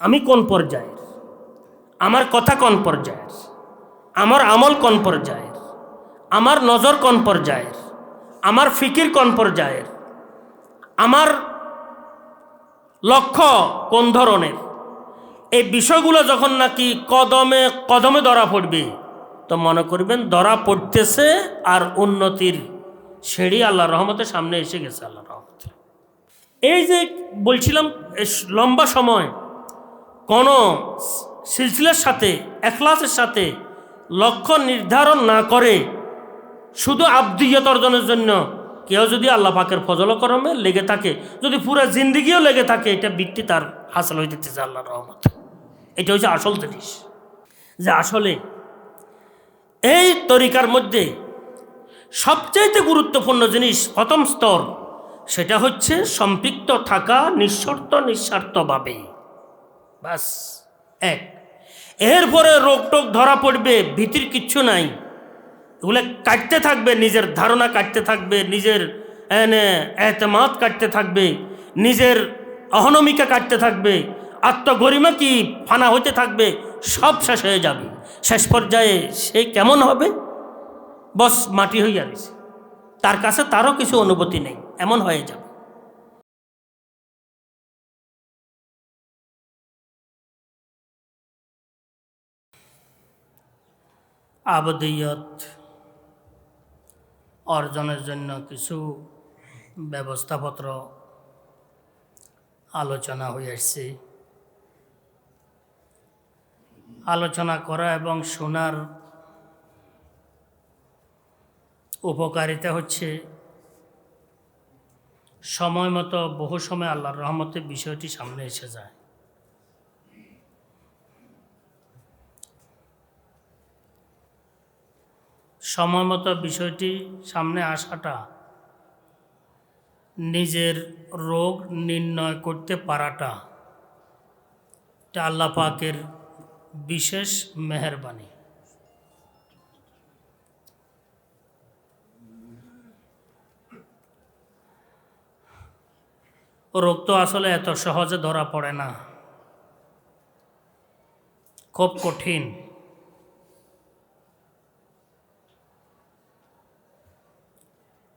আমি কোন পর্যায়ের, আমার কথা কোন পর্যায়ের, আমার আমল কোন পর্যায়ের, আমার নজর কোন পর্যায়ের, আমার ফিকির কোন পর্যায়ের, আমার লক্ষ্য কোন ধরনের, এই বিষয়গুলো যখন নাকি কদমে কদমে ধরা পড়বে, তো মনে করবেন ধরা পড়তেছে আর উন্নতির সিঁড়ি আল্লাহর রহমতের সামনে এসে গেছে। আল্লাহর রহমতে এই যে বলছিলাম, লম্বা সময় কোনো সিলসিলার সাথে এখলাসের সাথে লক্ষ্য নির্ধারণ না করে শুধু আব্দিয়ত অর্জনের জন্য কেউ যদি আল্লাহ পাকের ফজল করমে লেগে থাকে, যদি পুরো জিন্দিগিও লেগে থাকে, এটা বৃত্তি তার হাসিল হইতেছে আল্লাহর রহমত। এটা হচ্ছে আসল জিনিস, যে আসলে এই তরিকার মধ্যে সবচাইতে গুরুত্বপূর্ণ জিনিস প্রথম স্তর, সেটা হচ্ছে সম্পৃক্ত থাকা নিঃশর্ত নিঃস্বার্থভাবে, বাস এক। এরপরে রোগ টোগ ধরা পড়বে, ভীতির কিচ্ছু নাই, এগুলো কাটতে থাকবে, নিজের ধারণা কাটতে থাকবে, নিজের এতেমাদ কাটতে থাকবে, নিজের অহনমিকা কাটতে থাকবে, আত্মগরিমা কি ফানা হতে থাকবে, সব শেষ হয়ে যাবে। শেষ পর্যায়ে সে কেমন হবে, বস মাটি হইয়া রয়েছে, তার কাছে তারও কিছু অনুভূতি নেই, এমন হয়ে যাবে। আবদিয়ত অর্জনের জন্য কিছু ব্যবস্থাপত্র আলোচনা হয়ে আসছে। আলোচনা করা এবং শোনার উপকারিতা হচ্ছে সময় মতো বহু সময় আল্লাহর রহমতে বিষয়টি সামনে এসে যায়। সময় মতো বিষয়টি সামনে আসাটা, নিজের রোগ নির্ণয় করতে পারাটা, এটা আল্লাহ পাকের বিশেষ মেহেরবানি। রোগ তো আসলে এত সহজে ধরা পড়ে না, খুব কঠিন।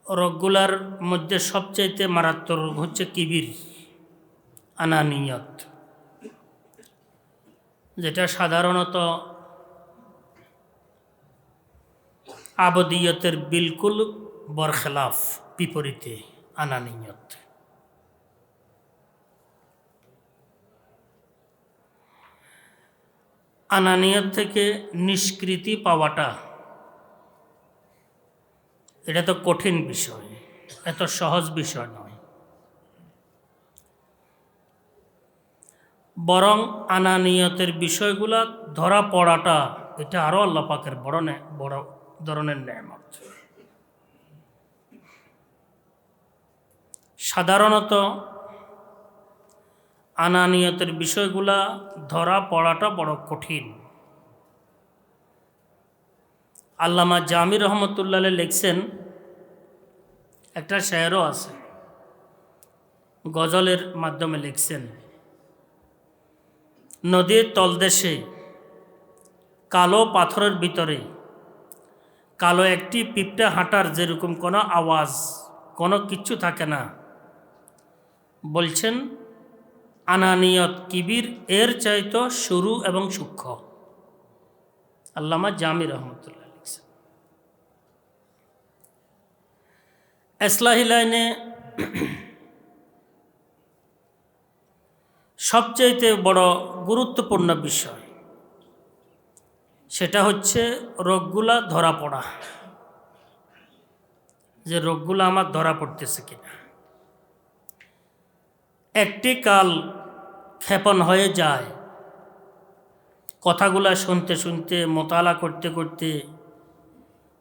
রোগগুলার মধ্যে সবচাইতে মারাত্মক রোগ হচ্ছে কিবির, আনানিয়ত, যেটা সাধারণত আবদিয়তের বিলকুল বরখেলাফ, বিপরীতে আনানিয়ত। আনানিয়ত থেকে নিষ্কৃতি পাওয়াটা, এটা তো কঠিন বিষয়, এত সহজ বিষয় নয়। বরং আনানিয়তের বিষয়গুলা ধরা পড়াটা, এটা আরও আল্লাহ পাকের বড় ধরনের নেয়ামত। সাধারণত আনানিয়তের বিষয়গুলা ধরা পড়াটা বড় কঠিন। আল্লামা জামি রহমতুল্লাহ লিখছেন, একটা শেরও আছে, গজলের মাধ্যমে লিখছেন, নদীর তলদেশে কালো পাথরের ভিতরে কালো একটি পিঁপড়া হাঁটার যেরকম কোনো আওয়াজ, কোনো কিচ্ছু থাকে না, বলছেন আনানিয়ত কিবির এর চাইতো শুরু এবং সূক্ষ্ম। আল্লামা জামি রহমতুল্লাহ লিখছেন। ইসলাহি লাইনে সবচাইতে বড় গুরুত্বপূর্ণ বিষয়, সেটা হচ্ছে রোগগুলা ধরা পড়া, যে রোগগুলো আমার ধরা পড়তেছে কিনা। একটি কাল ক্ষেপণ হয়ে যায়, কথাগুলা শুনতে শুনতে, মোতালা করতে করতে,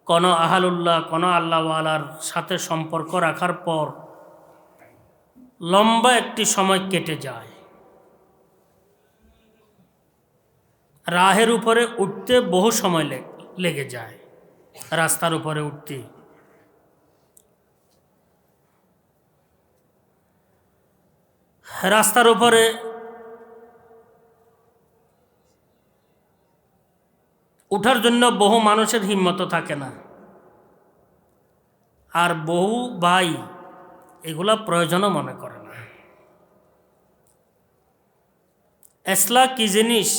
কোনো আহালুল্লাহ, কোনো আল্লাহওয়ালার সাথে সম্পর্ক রাখার পর লম্বা একটি সময় কেটে যায়। রাহের উপরে উঠতে বহু সময় লেগে যায়, রাস্তার উপরে উঠতে। রাস্তার উপরে উঠার জন্য বহু মানুষের হিম্মত থাকে না, আর বহু ভাই এগুলা প্রয়োজনও মনে করে না। এসলা কি জিনিস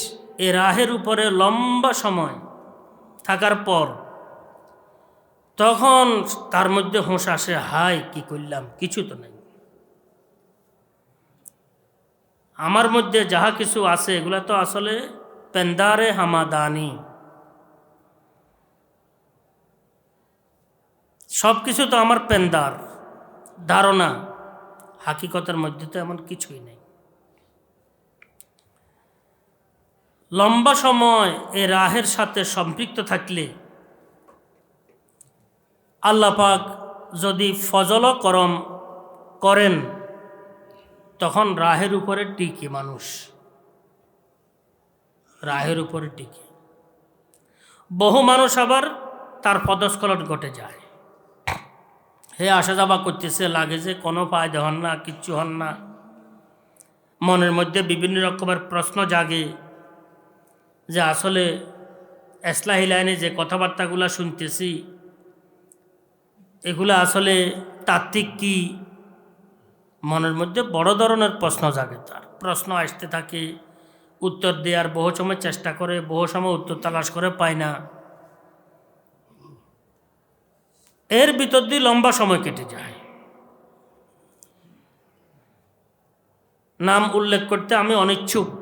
এ রাহের উপরে লম্বা সময় থাকার পর তখন তার মধ্যে হুঁশ আসে, হায় কি করলাম, কিছু তো নেই, আমার মধ্যে যাহা কিছু আছে এগুলা তো আসলে পেন্দারে হামাদানি, সব কিছু তো আমার পেন্দার ধারণা, হাকিকতের মধ্যে তো এমন কিছুই নেই। লম্বা সময় এ রাহের সাথে সম্পৃক্ত থাকলে আল্লাহ পাক যদি ফজল করম করেন তখন রাহের উপরে টিকে মানুষ, রাহের উপরে টিকে। বহু মানুষ আবার তার পদস্খলন ঘটে যায়, হে আসা যাওয়া করতেছে, লাগে যে কোনো ফায়দা হন না, কিচ্ছু হন না, মনের মধ্যে বিভিন্ন রকমের প্রশ্ন জাগে যে আসলে ইসলাহি লাইনে যে কথাবার্তাগুলো শুনতেছি এগুলো আসলে তাত্ত্বিক কি, মনের মধ্যে বড় ধরনের প্রশ্ন জাগে, তার প্রশ্ন আসতে থাকে, উত্তর দেওয়ার বহু সময় চেষ্টা করে, বহু সময় উত্তর তালাশ করে পায় না, এর ভিতর দিয়ে লম্বা সময় কেটে যায়। নাম উল্লেখ করতে আমি অনিচ্ছুক,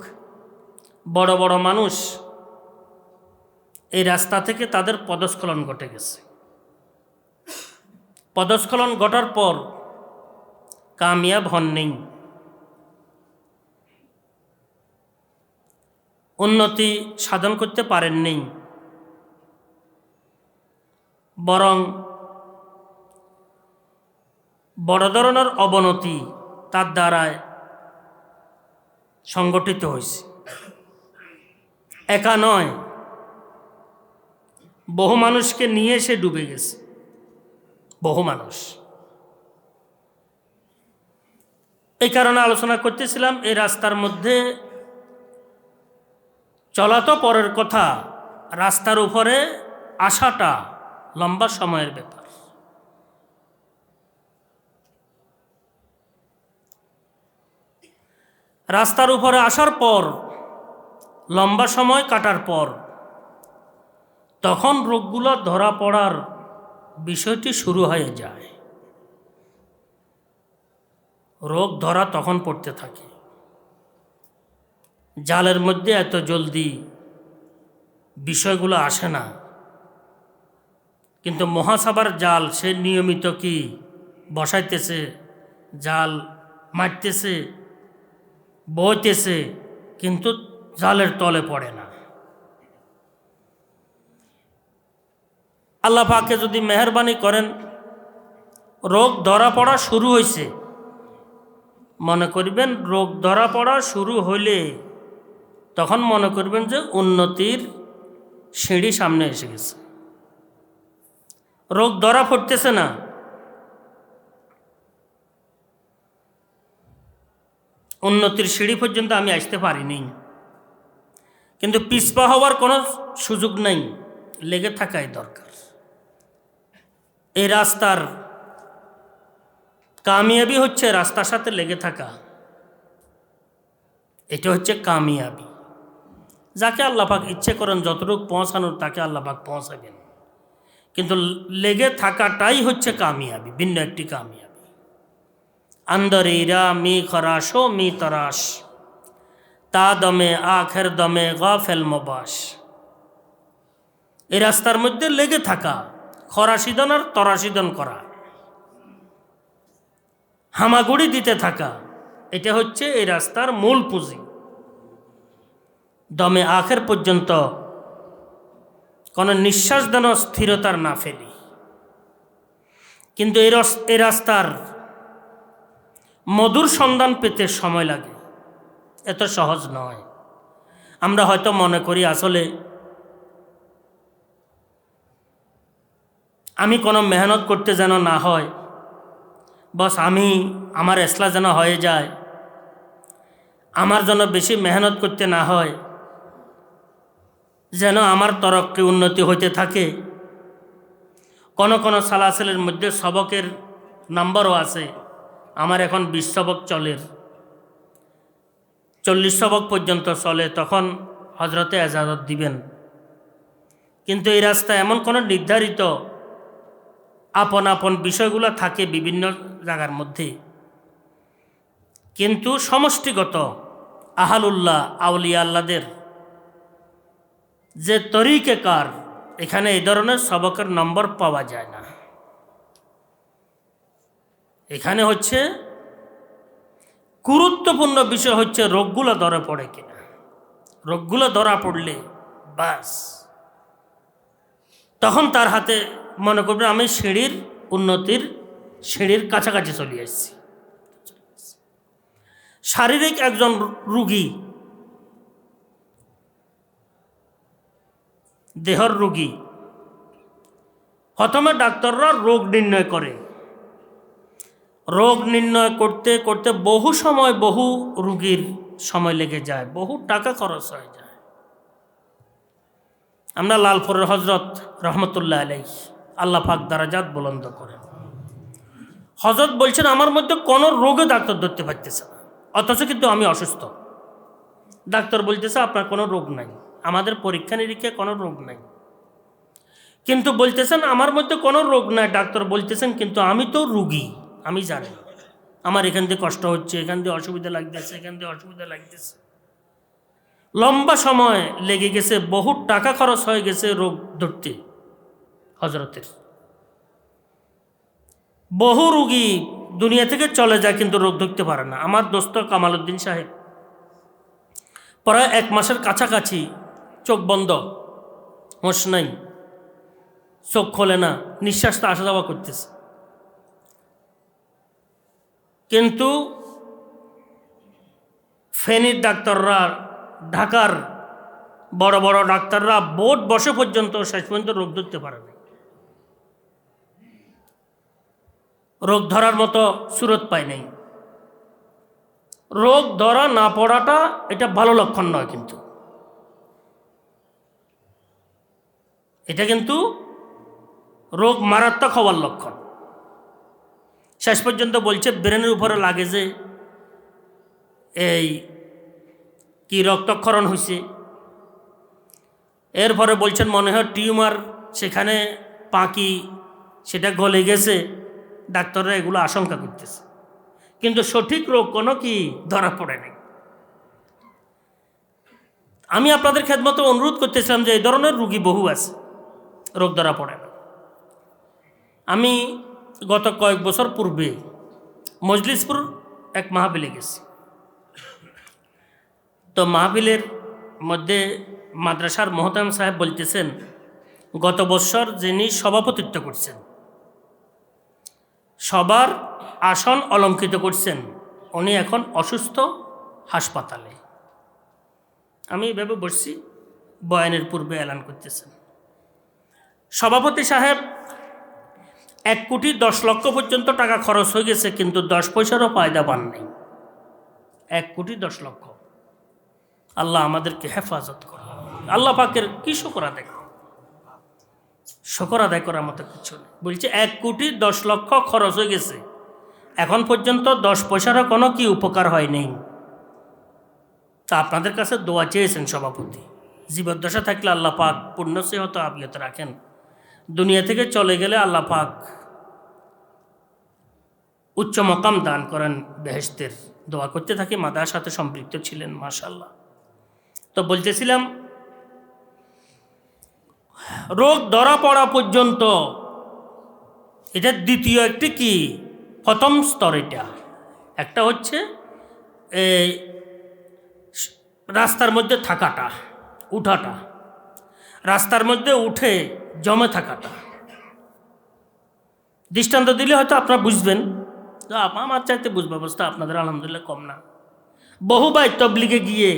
বড় বড় মানুষ এই রাস্তা থেকে তাদের পদস্খলন ঘটে গেছে। পদস্খলন ঘটার পর কামিয়াব হন নেই, উন্নতি সাধন করতে পারেন নেই, বরং বড় ধরনের অবনতি তার দ্বারায় সংগঠিত হয়েছে। একা নয়, বহু মানুষকে নিয়ে সে ডুবে গেছে, বহু মানুষ। এই কারণে আলোচনা করতেছিলাম, এই রাস্তার মধ্যে চলা তো পরের কথা, রাস্তার উপরে আসাটা লম্বা সময়ের ব্যাপার। রাস্তার উপরে আসার পর লম্বা সময় কাটার পর তখন রোগগুলো ধরা পড়ার বিষয়টি শুরু হয়ে যায়, রোগ ধরা তখন পড়তে থাকে। জালের মধ্যে এত জলদি বিষয়গুলো আসে না, কিন্তু মহাসাবার জাল সে নিয়মিত কি বসাইতেছে, জাল মারতেছে, বইতেছে, কিন্তু জালের তলে পড়ে না। আল্লাহ পাকে যদি মেহরবানি করেন রোগ ধরা পড়া শুরু হয়েছে, মনে করবেন রোগ ধরা পড়া শুরু হইলে তখন মনে করবেন যে উন্নতির সিঁড়ি সামনে এসে গেছে। রোগ ধরা পড়তেছে না, উন্নতির সিঁড়ি পর্যন্ত আমি আসতে পারিনি, কিন্তু পিছপা হওয়ার কোনো সুযোগ নেই, লেগে থাকাই দরকার। এই রাস্তার কামিয়াবি হচ্ছে রাস্তার সাথে লেগে থাকা, এটা হচ্ছে কামিয়াবি। যাকে আল্লাহ পাক ইচ্ছে করেন যতটুকু পৌঁছানোর তাকে আল্লাহ পাক পৌঁছাবেন, কিন্তু লেগে থাকাটাই হচ্ছে কামিয়াবি, ভিন্ন একটি কামিয়াবি। আন্দরিরা মি খরাশো মি তরাস, তা দমে আখের দমে গাফেল মবাস। এই রাস্তার মধ্যে লেগে থাকা, খরাশিদন আর তরাশিদন করা, হামাগুড়ি দিতে থাকা, এটা হচ্ছে এই রাস্তার মূল পুঁজি। দমে আখের পর্যন্ত কোনো নিঃশ্বাস যেন স্থিরতার না ফেলি। কিন্তু এই রাস্তার মধুর সন্ধান পেতে সময় লাগে, এত সহজ নয়। আমরা হয়তো মনে করি আসলে আমি কোনো মেহনত করতে যেন না হয়, বস আমার এসলা যেন হয়ে যায়, আমার জন্য বেশি মেহনত করতে না হয়, যেন আমার তরক্কি উন্নতি হইতে থাকে। কোন কোন সালাসিলের মধ্যে সবকের নম্বরও আছে। আমার এখন 20 সবক চলে, 40 সবক পর্যন্ত চলে, তখন হজরতে এজাজত দিবেন। কিন্তু এই রাস্তায় এমন কোনো নির্ধারিত আপন আপন বিষয়গুলো থাকে বিভিন্ন জায়গার মধ্যে, কিন্তু সমষ্টিগত আহালুল্লাহ আউলিয়া আল্লাদের যে তরিকার, এখানে এই ধরনের সবকের নম্বর পাওয়া যায় না। এখানে হচ্ছে গুরুত্বপূর্ণ বিষয় হচ্ছে রোগগুলো ধরা পড়ে কিনা। রোগগুলো ধরা পড়লে বাস, তখন তার হাতে মনে করবে আমি সিঁড়ির কাছাকাছি চলে এসেছি। শারীরিক একজন রুগী, দেহর রুগী, প্রথমে ডাক্তাররা রোগ নির্ণয় করে। রোগ নির্ণয় করতে করতে বহু সময়, বহু রুগীর সময় লেগে যায়, বহু টাকা খরচ হয়ে যায়। আমরা লালপুরের হজরত রহমতুল্লাহ আলাইহি, আল্লাহ পাক দারাজাত বুলন্দ করেন, হজরত বলছেন আমার মধ্যে কোনো রোগে ডাক্তার ধরতে পারতেছে না, অথচ কিন্তু আমি অসুস্থ। ডাক্তার বলতেছে আপনার কোনো রোগ নাই, আমাদের পরীক্ষা নিরীক্ষায় কোনো রোগ নাই, কিন্তু বলতেছেন আমার মধ্যে কোনো রোগ নাই। ডাক্তার বলতেছেন কিন্তু আমি তো রুগী, আমি জানি আমার এখান দিয়ে কষ্ট হচ্ছে, এখান দিয়ে অসুবিধা লাগতেছে, এখান দিয়ে অসুবিধা লাগতেছে। লম্বা সময় লেগে গেছে, বহু টাকা খরচ হয়ে গেছে রোগ ধরতে হজরতের। বহু রুগী দুনিয়া থেকে চলে যায় কিন্তু রোগ ধরতে পারে না। আমার দোস্ত কামালউদ্দিন সাহেব প্রায় 1 মাসের কাছাকাছি চোখ বন্ধ, হোশ নাই, চোখ খোলে না, নিঃশ্বাসটা আসা যাওয়া করতেছে। কিন্তু ফেনীর ডাক্তাররা, ঢাকার বড় বড় ডাক্তাররা বোর্ড বসে পর্যন্ত শেষ পর্যন্ত রোগ ধরতে পারে না। রোগ ধরার মতো সুরত পায় নাই। রোগ ধরা না পড়াটা এটা ভালো লক্ষণ নয়, কিন্তু এটা কিন্তু রোগ মারাত্মক হওয়ার লক্ষণ। শেষ পর্যন্ত বলছে ব্রেনের উপরে লাগে যে এই কি রক্তক্ষরণ হয়েছে। এরপরে বলছেন মনে হয় টিউমার, সেখানে পাকি, সেটা গলে গেছে। ডাক্তাররা এগুলো আশঙ্কা করতেছে, কিন্তু সঠিক রোগ কোনো কি ধরা পড়ে নাই। আমি আপনাদের খেদমতে অনুরোধ করতেছিলাম যে এই ধরনের রুগী বহু আছে, রোগ ধরা পড়ে না। আমি গত কয়েক বছর পূর্বে মজলিসপুর এক মাহফিলে গেছি। তো মাহফিলের মধ্যে মাদ্রাসার মোহতাম সাহেব বলতেছেন গত বছর যিনি সভাপতিত্ব করছেন, সবার আসন অলঙ্কৃত করছেন, উনি এখন অসুস্থ, হাসপাতালে। আমি এভাবে বসছি, বয়ানের পূর্বে এলান করতেছেন সভাপতি সাহেব 1,10,00,000 পর্যন্ত টাকা খরচ হয়ে গেছে, কিন্তু 10 পয়সারও ফায়দা পান নাই। 1,10,00,000। আল্লাহ আমাদেরকে হেফাজত করে। আল্লাহ পাকের কি শুকর আদায়, শুকর আদায় করার মতো কিছু নেই। বলছে 1,10,00,000 খরচ হয়ে গেছে, এখন পর্যন্ত 10 পয়সারও কোনো কি উপকার হয় নেই। তা আপনাদের কাছে দোয়া চেয়েছেন সভাপতি, জীবদ্দশা থাকলে আল্লাহ পাক পূর্ণ সেহত আবিয়ত রাখেন, দুনিয়া থেকে চলে গেলে আল্লাহ পাক উচ্চ মকাম দান করেন বেহেশতের। দোয়া করতে থাকি, মাদার সাথে সম্পৃক্ত ছিলেন মাশাআল্লাহ। তো বলতেছিলাম রোগ ধরা পড়া পর্যন্ত এটা দ্বিতীয় একটি কি প্রথম স্তর। এটা একটা হচ্ছে এই রাস্তার মধ্যে থাকাটা, উঠাটা, রাস্তার মধ্যে উঠে জমে থাকাটা। দৃষ্টান্ত দিলে হয়তো আপনারা বুঝবেন, আমার চাইতে বুঝ ব্যবস্থা আপনাদের আলহামদুলিল্লাহ কম না। বহু ভাই তবলিগে গিয়ে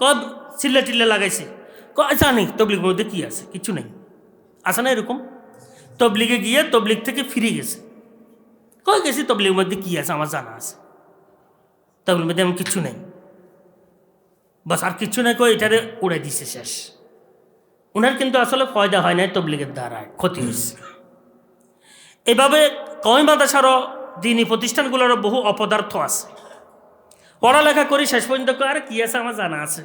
কব চিল্লা টিল্লা লাগাইছে, জানি তবলিগের মধ্যে কী আছে, কিছু নেই, আছে না এরকম। তবলিগে গিয়ে তবলিগ থেকে ফিরে গেছে, কই গেছি তবলিগের মধ্যে কী আছে আমার জানা আছে, তবলিগের মধ্যে এমন কিছু নেই। বাস আর কিছু না কই এটারে উড়ে দিছে শেষ। ওনার কিন্তু আসলে ফয়দা হয় নাই, তবলিগের দ্বারা ক্ষতি হয়েছে। এভাবে কওমি মাদ্রাসারও দিনী প্রতিষ্ঠানগুলোরও বহু অপদার্থ আছে। পড়ালেখা করি শেষ পর্যন্ত আরে কি আছে আমার জানা আছে,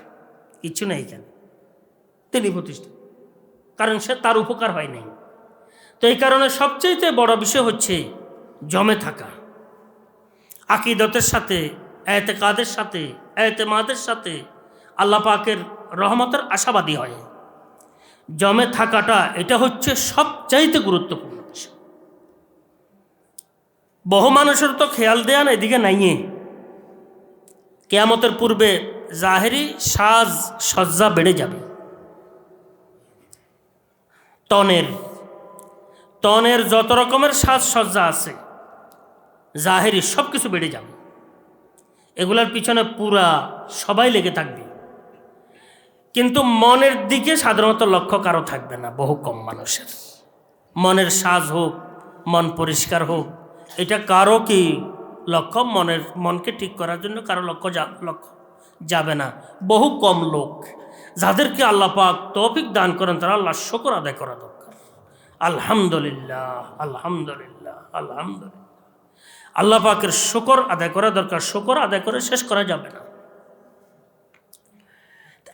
কিচ্ছু নেই এখানে দিনী প্রতিষ্ঠান, কারণ সে তার উপকার হয় নাই। তো এই কারণে সবচেয়ে বড় বিষয় হচ্ছে জমে থাকা, আকীদতের সাথে, এতেকাদের সাথে, এতেমাদের সাথে আল্লাহ পাকের রহমতের আশাবাদী হয়। জমে থাকাটা এটা হচ্ছে সবচাইতে গুরুত্বপূর্ণ বিষয়। বহু মানুষের তো খেয়াল দেয়া না এদিকে নাইয়ে। কিয়ামতের পূর্বে জাহেরি সাজ সজ্জা বেড়ে যাবে। তনের যত রকমের সাজসজ্জা আছে জাহেরি সব কিছু বেড়ে যাবে। এগুলার পিছনে পুরা সবাই লেগে থাকবে, কিন্তু মনের দিকে সাধারণত লক্ষ্য কারো থাকবে না। বহু কম মানুষের মনের সাজ হোক, মন পরিষ্কার হোক, এটা কারো কি লক্ষ্য, মনকে ঠিক করার জন্য কারো লক্ষ্য যাবে না। বহু কম লোক যাদেরকে আল্লাহ পাক তৌফিক দান করেন তারা আল্লাহ শুকর আদায় করা দরকার। আলহামদুলিল্লাহ, আলহামদুলিল্লাহ, আলহামদুলিল্লাহ। আল্লাহ পাকের শুকর আদায় করা দরকার। শুকর আদায় করে শেষ করা যাবে না।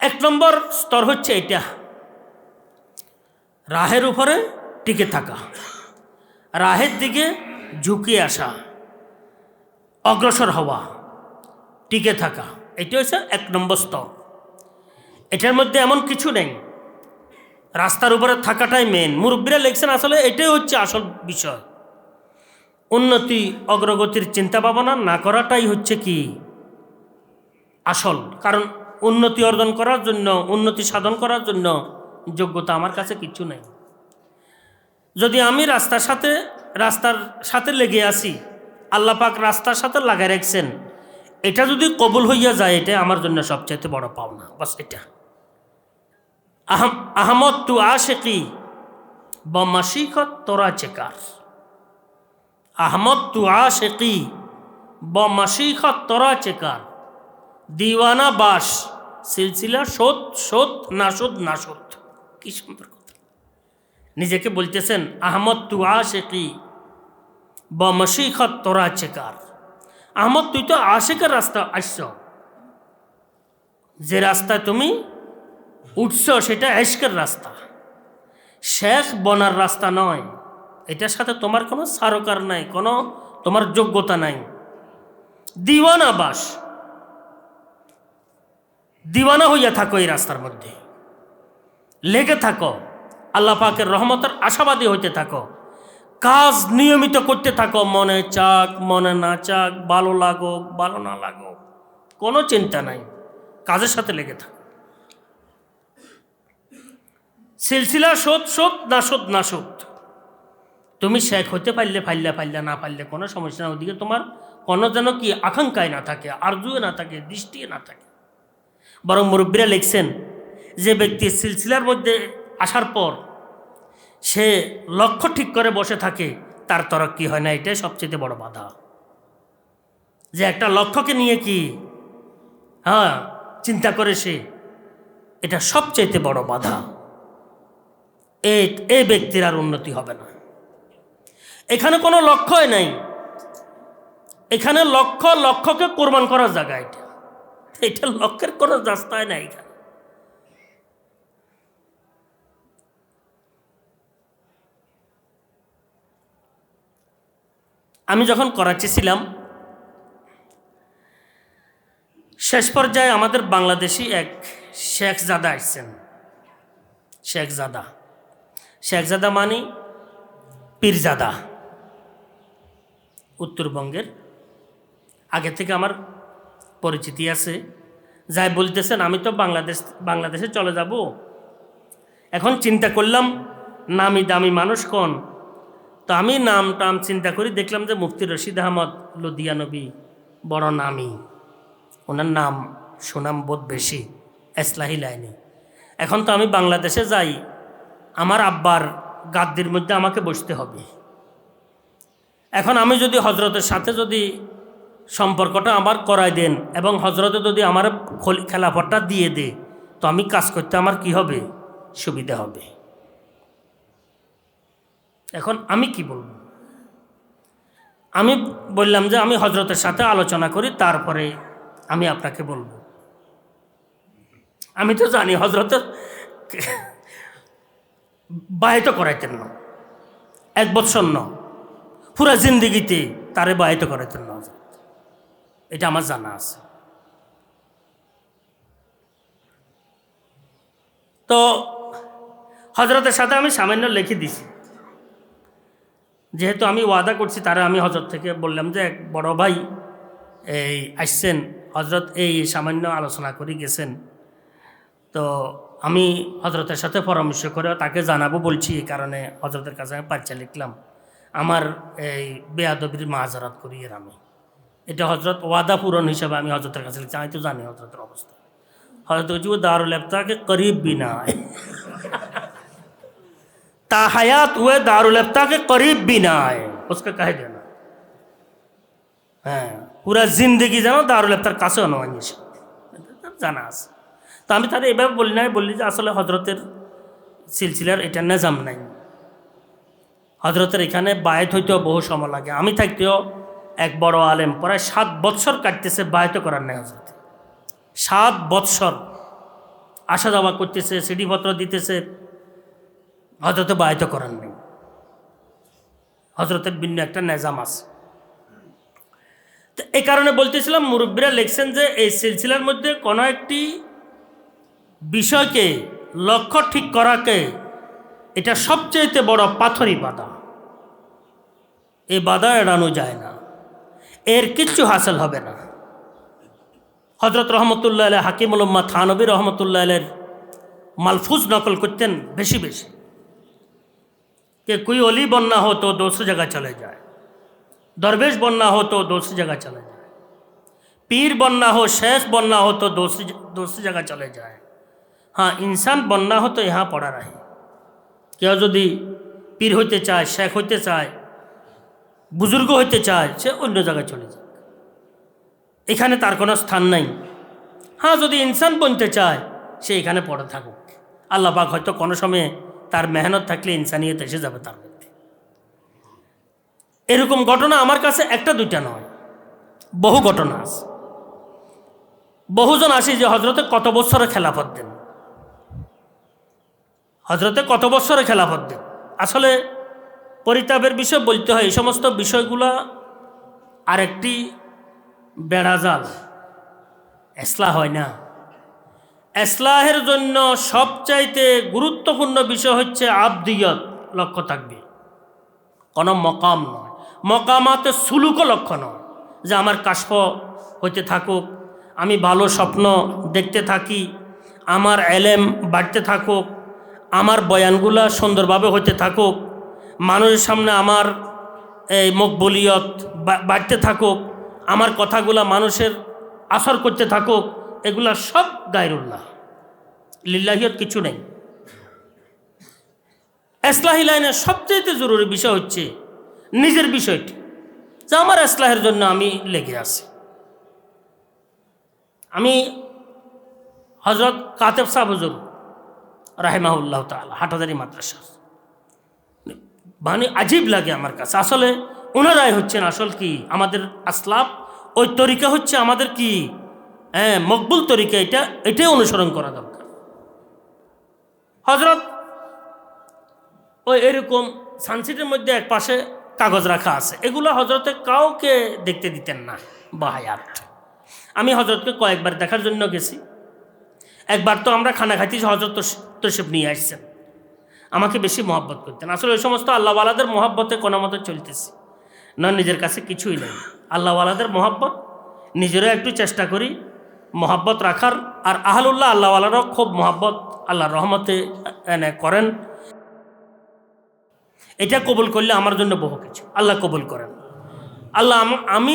এক নম্বর স্তর হচ্ছে এটা, রাহের উপরে টিকে থাকা, রাহের দিকে ঝুঁকিয়ে আসা, অগ্রসর হওয়া, টিকে থাকা, এটা হচ্ছে এক নম্বর স্তর। এটার মধ্যে এমন কিছু নেই, রাস্তার উপরে থাকাটাই মেন। মুরব্বীরা লিখছেন আসলে এটাই হচ্ছে আসল বিষয়। উন্নতি অগ্রগতির চিন্তা ভাবনা না করাটাই হচ্ছে কি আসল। কারণ উন্নতি অর্জন করার জন্য, উন্নতি সাধন করার জন্য যোগ্যতা আমার কাছে কিচ্ছু নেই। যদি আমি রাস্তার সাথে লেগে আসি, আল্লাহ পাক রাস্তার সাথে লাগাই রাখছেন, এটা যদি কবুল হইয়া যায় এটা আমার জন্য সবচেয়ে বড় পাওনা। বাস এটা। আহমদ তু আশিকি বা মাসিকত তোরা চেকার। আহমদ তু আশিকি বা মাসিকত তোরা চেকার। দিওয়ানা বাস সিলসিলা শোধ শোধ নাশোধ নাশোধ। কি সুন্দর কথা। নিজেকে বলতেছেন আহমদ তু আশিকি বা মাসিকত তোরা চেকার। আহমদ তুই তো আশিকের রাস্তা আসছ, যে রাস্তায় তুমি উঠছ সেটা এশকের রাস্তা, শেখ বনার রাস্তা নয়। এটার সাথে তোমার কোনো সারকার নাই, কোনো তোমার যোগ্যতা নাই। দিওয়ানা বাস, দিওয়ানা হইয়া থাকো এই রাস্তার মধ্যে, লেগে থাকো, আল্লাহ পাকের রহমতের আশাবাদী হইতে থাকো, কাজ নিয়মিত করতে থাকো, মনে চাক মনে না চাক, ভালো লাগুক ভালো না লাগুক, কোনো চিন্তা নাই, কাজের সাথে লেগে থাকো। সিলসিলা শোধ শোধ নাশোধ নাশোধ। তুমি শেখ হতে পারলে ফাইল্লা, না পারলে কোনো সমস্যা না। ওদিকে তোমার কোনো যেন কি আকাঙ্ক্ষায় না থাকে, আরজুয়ে না থাকে, দৃষ্টিয়ে না থাকে। বরং মুরব্বীরা লিখছেন যে ব্যক্তি সিলসিলার মধ্যে আসার পর সে লক্ষ্য ঠিক করে বসে থাকে, তার তরক্কি হয় না। এটাই সবচেয়ে বড় বাধা। যে একটা লক্ষ্যকে নিয়ে কি চিন্তা করে সে, এটা সবচেয়ে বড় বাধা। এই ব্যক্তির আর উন্নতি হবে না। এখানে কোনো লক্ষ্যই নাই, এখানে লক্ষ্যকে কোরবান করার জায়গা। এটা লক্ষ্যের কোনো রাস্তায় নাই এখানে। আমি যখন করাচি ছিলাম, শেষ পর্যায়ে আমাদের বাংলাদেশি এক শেখজাদা আসছেন। শেখজাদা মানে পীরজাদা, উত্তরবঙ্গের। আগে থেকে আমার পরিচিতি আছে। যাই বলতেছেন আমি তো বাংলাদেশে চলে যাব। এখন চিন্তা করলাম নামি দামি মানুষ কোন, তো আমি নাম টাম চিন্তা করি, দেখলাম যে মুফতি রশিদ আহমদ লুধিয়ানবী বড় নামি, ওনার নাম সুনাম বোধ বেশি এসলাহি লাইনে। এখন তো আমি বাংলাদেশে যাই, আমার আব্বার গাদ্দির মধ্যে আমাকে বসতে হবে। এখন আমি যদি হজরতের সাথে যদি সম্পর্কটা আমার করাই দেন এবং হজরতে যদি আমার খেলাফতটা দিয়ে দে তো আমি কাজ করতে আমার কি হবে, সুবিধা হবে। এখন আমি কি বলব? আমি বললাম যে আমি হজরতের সাথে আলোচনা করি, তারপরে আমি আপনাকে বলবো। আমি তো জানি হজরতের বাহিত করাইতেন না, 1 বৎসর ন, পুরা জিন্দিগিতে তারে বাহিত করাইতেন না, এটা আমার জানা আছে। তো হজরতের সাথে আমি সামান্য লিখে দিছি, যেহেতু আমি ওয়াদা করছি তারা, আমি হজরত থেকে বললাম যে এক বড় ভাই এই আসছেন, হজরত এই সামান্য আলোচনা করে গেছেন, তো আমি হজরতের সাথে পরামর্শ করে তাকে জানাবো বলছি, এই কারণে হজরতের কাছে আমি পাচ্চা লিখলাম, আমার এই বেয়াদবির মাহাজারাত করি এর আমি। এটা হজরত ওয়াদা পূরণ হিসাবে আমি হজরতের কাছে লিখছি। আমি তো জানি হজরতের অবস্থা। হজরত বলছি वो दारुल इफ्ता के करीब भी ना आए, ताहयात हुए दारुल इफ्ता के करीब भी ना आए, उसका कह देना। হ্যাঁ, পুরা জিন্দগি যেন দারুল ইফতার কাছেও নয়, জানা আছে। তো আমি তাহলে এভাবে বলি নাই, বললি যে আসলে হজরতের সিলসিলার এটা নিজাম নাই, হজরতের এখানে বায়াত হইতেও বহু সময় লাগে। আমি থাকতেও এক বড় আলেম প্রায় 7 বৎসর কাটতেছে বায়াত করার নাই হজরত, 7 বৎসর আসা যাওয়া করতেছে, সিডিপত্র দিতেছে, হজরতে বায়াত করার নেই। হজরতের ভিন্ন একটা নিজাম আছে। তো এই কারণে বলতেছিলাম, মুরব্বীরা লিখছেন যে এই সিলসিলার মধ্যে কোনো একটি বিষয়কে লক্ষ্য ঠিক করাকে এটা সবচেয়ে বড় পাথরই বাধা। এই বাধা এড়ানো যায় না, এর কিচ্ছু হাসিল হবে না। হজরত রহমতুল্লাহ আলাইহি, হাকিমুল উম্মাহ থানবী রহমতুল্লাহ আলাইহির মালফুজ নকল করতেন বেশি বেশি, कि कोई ओली बनना हो तो दूसरी जगह चले जाए, दरवेश बनना हो तो दूसरी जगह चले जाए, पीर बनना हो, शेख बनना हो तो दूसरी जगह चले जाए, हाँ इंसान बनना हो तो यहाँ पड़ा रहे। क्या यदि पीर होते चाय, शेख होते चाय, बुजुर्ग होते चाय, से अन्य जगह चले जाए, এখানে তার কোনো স্থান নাই। হ্যাঁ, যদি ইনসান বনতে চায় সে এখানে পড়ে থাকুক, আল্লাহ পাক হয়তো কোনো সময়ে তার মেহনত থাকলে ইনসানিয়ত এসে যাবে তার মধ্যে। এরকম ঘটনা আমার কাছে একটা দুইটা নয়, বহু ঘটনা আছে। বহুজন আসি যে হজরতে কত বছরে খেলাফত দেন, হজরতে কত বছরে খেলাফত দেন। আসলে পরিতাপের বিষয় বলতে হয়, এই সমস্ত বিষয়গুলো আরেকটি বেড়াজাল, ইসলাহ হয় না। ইসলাহের জন্য সবচাইতে গুরুত্বপূর্ণ বিষয় হচ্ছে আবদিয়ত, লক্ষ্য থাকবে, কোনো মকাম নয়। মকামাতে সুলুকও লক্ষ্য নয় যে আমার কাশফ হইতে থাকুক, আমি ভালো স্বপ্ন দেখতে থাকি, আমার এলেম বাড়তে থাকুক, আমার বয়ানগুলা সুন্দরভাবে হইতে থাকুক, মানুষের সামনে আমার এই মকবুলিয়ত বাড়তে থাকুক, আমার কথাগুলা মানুষের আসর করতে থাকুক, এগুলা সব গায়রুল্লাহ, লিল্লাহিয়ত কিছু নেই। ইসলাহি লাইনের সবচেয়ে জরুরি বিষয় হচ্ছে নিজের বিষয়টি, যে আমার ইসলাহের জন্য আমি লেগে আছি। আমি হজরত কাতেব সাহেব হুজুর রাহিমাহুল্লাহ তাআলা, হাটহাজারী মাদ্রাসা, মানে আজীব লাগে আমার কাছে। আসলে ওনারাই হচ্ছেন আসল কি আমাদের আসলাফ, ওই তরিকা হচ্ছে আমাদের কি মকবুল তরিকা, এটাই অনুসরণ করা দরকার। হজরত ওই এরকম সানসিটের মধ্যে এক পাশে কাগজ রাখা আছে, এগুলো হজরতে কাউকে দেখতে দিতেন না বাহায়াত। আমি হজরতকে কয়েকবার দেখার জন্য গেছি। একবার তো আমরা খানা খাইতেছি, হজরত তশরিফ নিয়ে আসছেন, আমাকে বেশি মহব্বত করতেন। আসলে ওই সমস্ত আল্লাহওয়ালাদের মহব্বতে কোনো মতো চলতেছি না, নিজের কাছে কিছুই নেই। আল্লাহওয়ালাদের মহব্বত নিজেরও একটু চেষ্টা করি মহব্বত রাখার, আর আহলুল্লাহ আল্লাহওয়ালারও খুব মহব্বত আল্লাহর রহমতে করেন। এটা কবুল করলে আমার জন্য বহু কিছু, আল্লাহ কবুল করেন। আল্লাহ আমি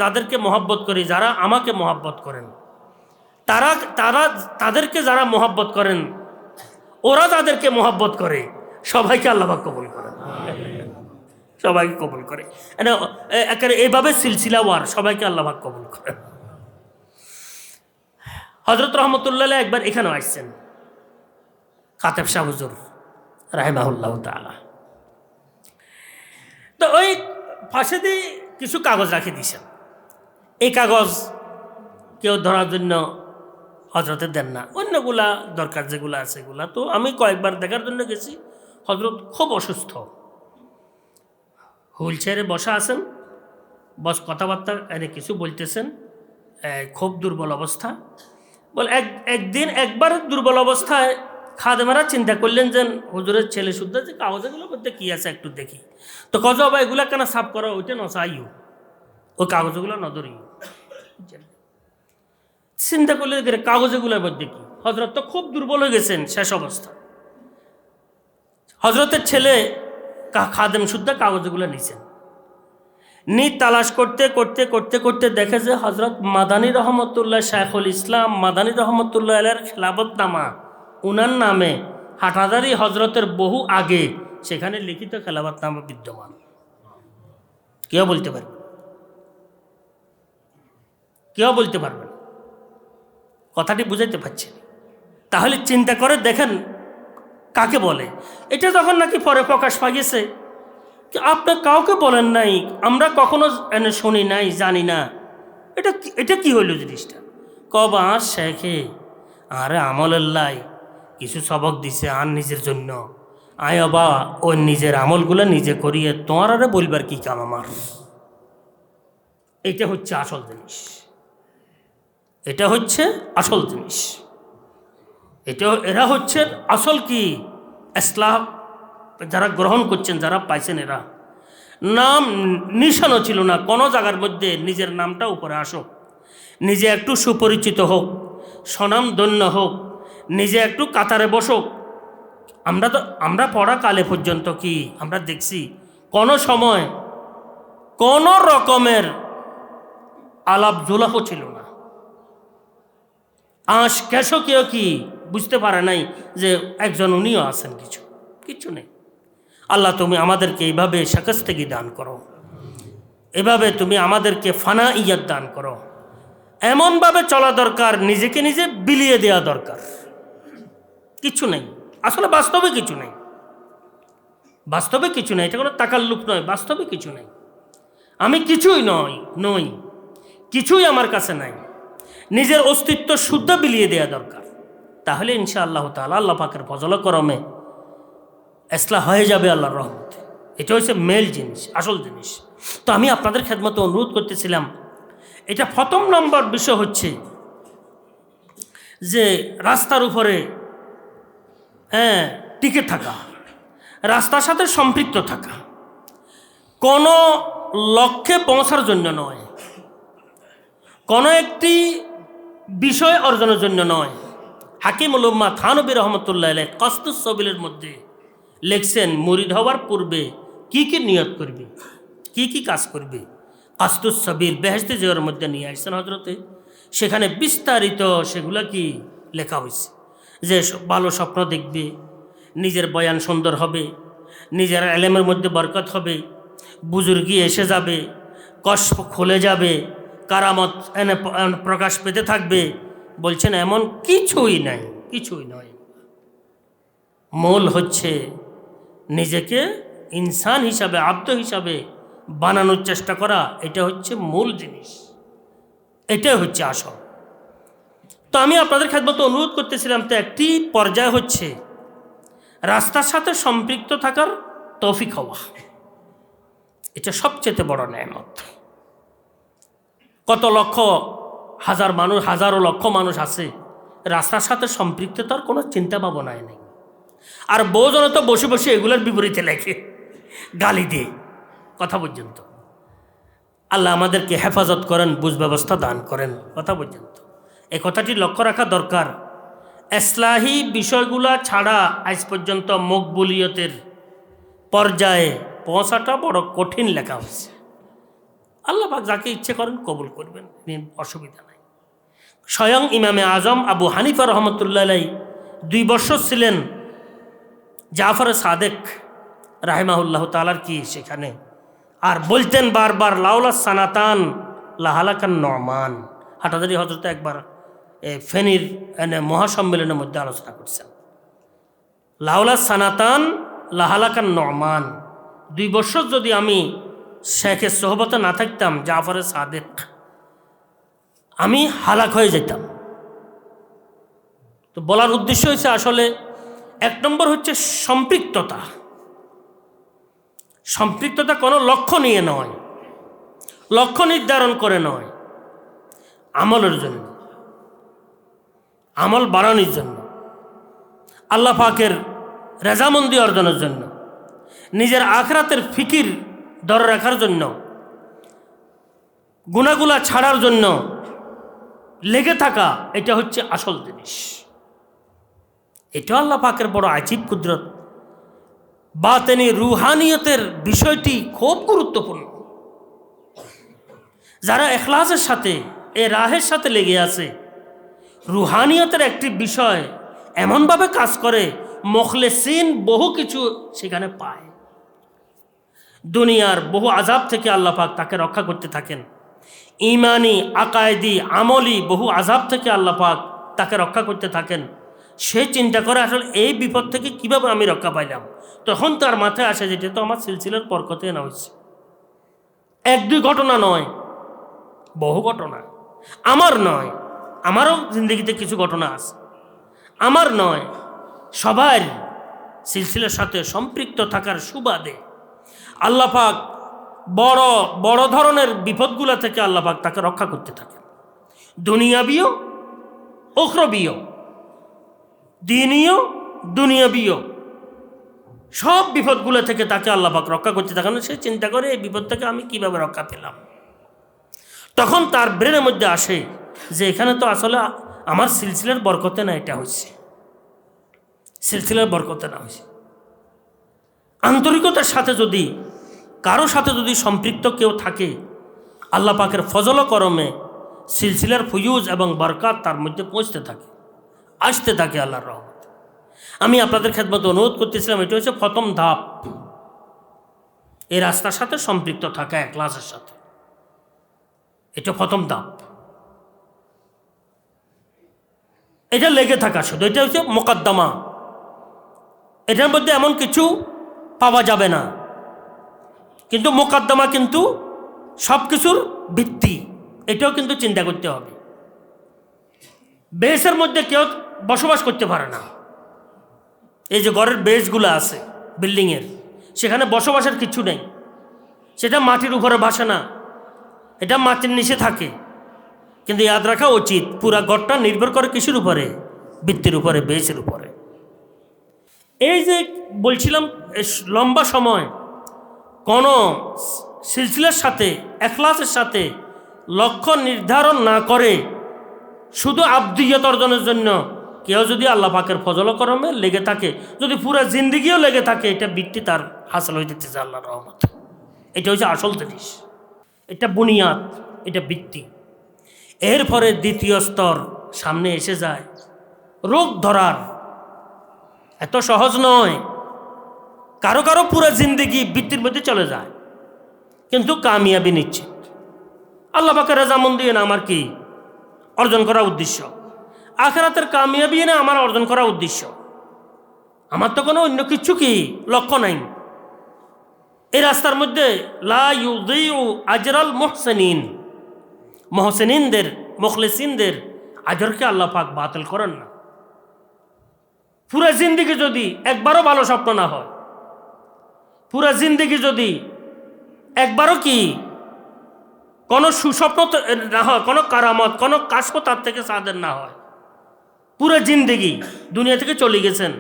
যাদেরকে মহব্বত করি, যারা আমাকে মহব্বত করেন, তাদেরকে যারা মহব্বত করেন, ওরা তাদেরকে মহব্বত করে, সবাইকে আল্লাহ পাক কবুল করেন। সবাইকে কবুল করে। একেবারে এইভাবে সিলসিলা ওয়ার, সবাইকে আল্লাহ পাক কবুল করে। হযরত রহমতুল্লাহ একবার এখানেও আসছেন, কাতেব শাহ হুজুর রাহিমাহুল্লাহ তাআলা। তো ওই পাশে দিয়ে কিছু কাগজ রাখে দিয়েছেন। এই কাগজ কেউ ধরার জন্য হজরতে দেন না, অন্যগুলা দরকার যেগুলো আছে এগুলা। তো আমি কয়েকবার দেখার জন্য গেছি, হজরত খুব অসুস্থ, হুইল চেয়ারে বসা আছেন, বস কথাবার্তা এনে কিছু বলতেছেন, খুব দুর্বল অবস্থা। বল একদিন একবার দুর্বল অবস্থায় খাদেমারা চিন্তা করলেন যে হুজুরের ছেলে শুদ্ধ যে কাগজগুলোর মধ্যে কী আছে একটু দেখি। তো কজ বা এগুলা কেন সাফ করা, ওইটা নসাইও, ওই কাগজগুলো নজরিও। চিন্তা করলে কাগজগুলোর মধ্যে কি, হজরত তো খুব দুর্বল হয়ে গেছেন, শেষ অবস্থা। হজরতের ছেলে খাদেম শুদ্ধ কাগজগুলো নিছেন, তালাশ করতে করতে করতে করতে দেখে যে হজরত মাদানী রহমতুল্লাহ, শাইখুল ইসলাম মাদানী রহমতুল্লাহ আলাইহির খেলাফতনামা, উনার নামে হাটহাজারী হজরতের বহু আগে সেখানে লিখিত খেলাফতনামা বিদ্যমান। কেউ বলতে পারবে, কেউ বলতে পারবেন? কথাটি বুঝাইতে পারছি। তাহলে চিন্তা করে দেখেন কাকে বলে। এটা যখন নাকি পরে প্রকাশ পাইছে, আপনি কাউকে বলেন নাই, আমরা কখনো এনে শুনি নাই, জানি না, এটা কি হইল জিনিসটা। কবা শেখে আরে আমল্লাই কিছু সবক দিছে আর নিজের জন্য, আয় বা ওই নিজের আমলগুলো নিজে করিয়ে তোমার আরে বলবার কি কাম আমার। এটা হচ্ছে আসল জিনিস, এটা হচ্ছে আসল জিনিস। এরা হচ্ছে আসল কি ইসলাম যারা গ্রহণ করছেন, যারা পাইছেন, এরা নাম নিশানো ছিল না কোনো জায়গার মধ্যে। নিজের নামটা উপরে আসুক, নিজে একটু সুপরিচিত হোক, স্বনাম ধন্য হোক, নিজে একটু কাতারে বসুক। আমরা পড়া কালে পর্যন্ত কি আমরা দেখছি কোনো সময় কোনো রকমের আলাপ জোলাপও ছিল না। আঁশ কেশও কেউ কি বুঝতে পারে নাই যে একজন উনিও আছেন, কিছু নেই। আল্লাহ তুমি আমাদেরকে এইভাবে শাকস্তগি দান করো, এভাবে তুমি আমাদেরকে ফানা ইয়াত দান করো। এমনভাবে চলা দরকার, নিজেকে নিজে বিলিয়ে দেওয়া দরকার। কিছু নেই আসলে, বাস্তবে কিছু নেই, বাস্তবে কিছু নেই। এটা কোনো তাকাল্লুপ নয়, বাস্তবে কিছু নেই। আমি কিছুই নই, কিছুই আমার কাছে নাই। নিজের অস্তিত্ব শুদ্ধ বিলিয়ে দেওয়া দরকার। তাহলে ইনশাআল্লাহ তাআলা আল্লাহ পাকের ফজল করমে ইসলাহ হয়ে যাবে আল্লাহর রহমতে। এটা হচ্ছে মেল জিনিস, আসল জিনিস। তো আমি আপনাদের খেদমতে অনুরোধ করতেছিলাম, এটা প্রথম নম্বর বিষয় হচ্ছে যে রাস্তার উপরে টিকে থাকা, রাস্তার সাথে সম্পৃক্ত থাকা, কোনো লক্ষ্যে পৌঁছার জন্য নয়, কোনো একটি বিষয় অর্জনের জন্য নয়। হাকিমুল উম্মাহ থানবী রহমতুল্লাহ আলাইহি কাসদুস সাবিলের মধ্যে লিখছেন, মুরিদ হওয়ার পূর্বে কি কি নিয়ত করবে, কি কি কাজ করবে। কাসদুস সাবিল বেহেশতে যাওয়ার মধ্যে নিয়ে আসছেন হজরতে, সেখানে বিস্তারিত সেগুলো কি লেখা হয়েছে যে ভালো স্বপ্ন দেখবে, নিজের বয়ান সুন্দর হবে, নিজের এলেমের মধ্যে বরকত হবে, বুজুর্গি এসে যাবে, কষ্ট খুলে যাবে, কারামত এনে প্রকাশ পেতে থাকবে। বলছেন এমন কিছুই নাই, কিছুই নয়। মূল হচ্ছে নিজেকে ইনসান হিসাবে, আব্দ হিসাবে বানানোর চেষ্টা করা। এটা হচ্ছে মূল জিনিস, এটাই হচ্ছে আসল। তো আমি আপনাদের খেদমতে অনুরোধ করতেছিলাম, তো একটি পর্যায় হচ্ছে রাস্তার সাথে সম্পৃক্ত থাকার তৌফিক হওয়া। এটা সবচেয়ে বড় নেয়ামত। কত লক্ষ হাজার মানুষ, হাজারো লক্ষ মানুষ আছে রাস্তার সাথে সম্পৃক্ততার কোনো চিন্তা ভাবনাই নেই। আর বহুজন তো বসে বসে এগুলোর বিপরীতে লেখে, গালি দিয়ে কথা পর্যন্ত। আল্লাহ আমাদেরকে হেফাজত করেন, বুঝ ব্যবস্থা দান করেন কথা পর্যন্ত। এই কথাটি লক্ষ্য রাখা দরকার। ইসলাহি বিষয়গুলা ছাড়া আজ পর্যন্ত মকবুলিয়তের পর্যায়ে পৌঁছাটা বড় কঠিন লেখা হয়েছে। আল্লাহ পাক যাকে ইচ্ছে করেন কবুল করবেন, অসুবিধা নাই। স্বয়ং ইমামে আজম আবু হানিফা রহমতুল্লাহ আলাইহি 2 বছর ছিলেন জাফর সাদেক রাহিমাহুল্লাহ তাআলার কি সেখানে আর বলতেন বারবার লাউলা সানাতান লাহালাকান নমান। হাটাজারি হজরত একবার ফেনীর মহাসম্মেলনের মধ্যে আলোচনা করছেন, লাউলা সানাতান লাহালাকান নমান, 2 বছর যদি আমি শেখের সোহবতে না থাকতাম, জাফরে সাদেক, আমি হালাক হয়ে যেতাম। তো বলার উদ্দেশ্য হচ্ছে আসলে 1 নম্বর হচ্ছে সম্পৃক্ততা। সম্পৃক্ততা কোনো লক্ষ্য নিয়ে নয়, লক্ষ্য নির্ধারণ করে নয়, আমলের জন্য, আমল বাড়ানোর জন্য, আল্লাহ পাকের রেজামন্দি অর্জনের জন্য, নিজের আখরাতের ফিকির ধরে রাখার জন্য, গুনাহগুলা ছাড়ার জন্য লেগে থাকা, এটা হচ্ছে আসল জিনিস। এটা আল্লাহ পাকের বড় আজীব কুদরত। বাতেনি রুহানিয়তের বিষয়টি খুব গুরুত্বপূর্ণ। যারা ইখলাসের সাথে এ রাহের সাথে লেগে আছে, রুহানিয়তের একটি বিষয় এমনভাবে কাজ করে, মুখলিসিন বহু কিছু সেখানে পায়। দুনিয়ার বহু আযাব থেকে আল্লাহ পাক তাকে রক্ষা করতে থাকেন। ইমানি, আকায়েদি, আমলি বহু আযাব থেকে আল্লাহ পাক তাকে রক্ষা করতে থাকেন। সে চিন্তা করে আসলে এই বিপদ থেকে কিভাবে আমি রক্ষা পাইলাম। তখন তার মাথায় আসে যেটা তো আমার সিলসিলার বরকতে না হয়েছে। 1-2 ঘটনা নয়, বহু ঘটনা। আমার নয়, আমারও জিন্দগিতে কিছু ঘটনা আছে, আমার নয়, সবার সিলসিলার সাথে সম্পৃক্ত থাকার সুবাদে আল্লাহ পাক বড় বড় ধরনের বিপদগুলো থেকে আল্লাহ পাক তাকে রক্ষা করতে থাকেন। দুনিয়াবিও, উখরবিও, দিনীয়, দুনিয়াবিও, সব বিপদগুলো থেকে তাকে আল্লাহ পাক রক্ষা করতে থাকেন। সে চিন্তা করে এই বিপদ থেকে আমি কিভাবে রক্ষা পেলাম। তখন তার ব্রেনের মধ্যে আসে যে এখানে তো আসলে আমার সিলসিলার বরকতে না এটা হয়েছে, সিলসিলার বরকতে না হয়েছে। আন্তরিকতার সাথে যদি কারো সাথে যদি সম্পৃক্ত কেউ থাকে, আল্লাহ পাকের ফজল করমে সিলসিলার ফুয়ুজ এবং বরকাত তার মধ্যে পৌঁছতে থাকে, আসতে থাকে আল্লাহর রহমত। আমি আপনাদের খেদমতে অনুরোধ করতেছিলাম, এটা হচ্ছে প্রথম ধাপ, এই রাস্তার সাথে সম্পৃক্ত থাকা, ইখলাসের সাথে, এটা প্রথম ধাপ। এটা লেগে থাকা শুধু, এটা হচ্ছে মোকদ্দমা। এটার মধ্যে এমন কিছু পাওয়া যাবে না, কিন্তু মোকদ্দমা কিন্তু সব কিছুর ভিত্তি, এটাও কিন্তু চিন্তা করতে হবে। বেসের মধ্যে কেউ বসবাস করতে পারে না। এই যে ঘরের বেসগুলো আছে বিল্ডিংয়ের, সেখানে বসবাসের কিছু নেই, সেটা মাটির উপরে ভাসে না, এটা মাটির নিচে থাকে। কিন্তু ইয়াদ রাখা উচিত, পুরা ঘরটা নির্ভর করে কিসের উপরে? ভিত্তির উপরে, বেসের উপরে। এই যে বলছিলাম, লম্বা সময় কোনো সিলসিলার সাথে, ইখলাসের সাথে লক্ষ্য নির্ধারণ না করে শুধু আব্দিয়ত অর্জনের জন্য কেউ যদি আল্লাহ পাকের ফজল করমে লেগে থাকে, যদি পুরো জিন্দিগিও লেগে থাকে, এটা বৃত্তি তার হাসিল হয়ে যেতেছে আল্লাহর রহমত। এটা হচ্ছে আসল জিনিস, এটা বুনিয়াদ, এটা বৃত্তি। এরপরে দ্বিতীয় স্তর সামনে এসে যায়, রোগ ধরার। এত সহজ নয়। কারো কারো পুরো জিন্দিগি বৃত্তির মধ্যে চলে যায়, কিন্তু কামিয়াবি নিশ্চিত। আল্লাহ পাকের রাজামন্দি না আমার কি অর্জন করার উদ্দেশ্য, আখিরাতের কামিয়াবি না আমার অর্জন করার উদ্দেশ্য। আমার তো কোনো অন্য কিছু কি লক্ষ্য নাই। এই রাস্তার মধ্যে লা ইউযিউ আজরাল মুহসিনিন, মুহসিনিনদের, মুখলিসিনদের আজরকে আল্লাহ পাক বাতিল করেন না। পুরা জিন্দিগি যদি একবারও ভালো স্বপ্ন না হয়, পুরা জিন্দিগি যদি একবারও কি কোনো সুস্বপ্ন না হয়, কোনো কারামত, কোনো কাশফ তার থেকে সাদের না হয়, পুরো জিন্দিগি দুনিয়া থেকে চলে গেছেন,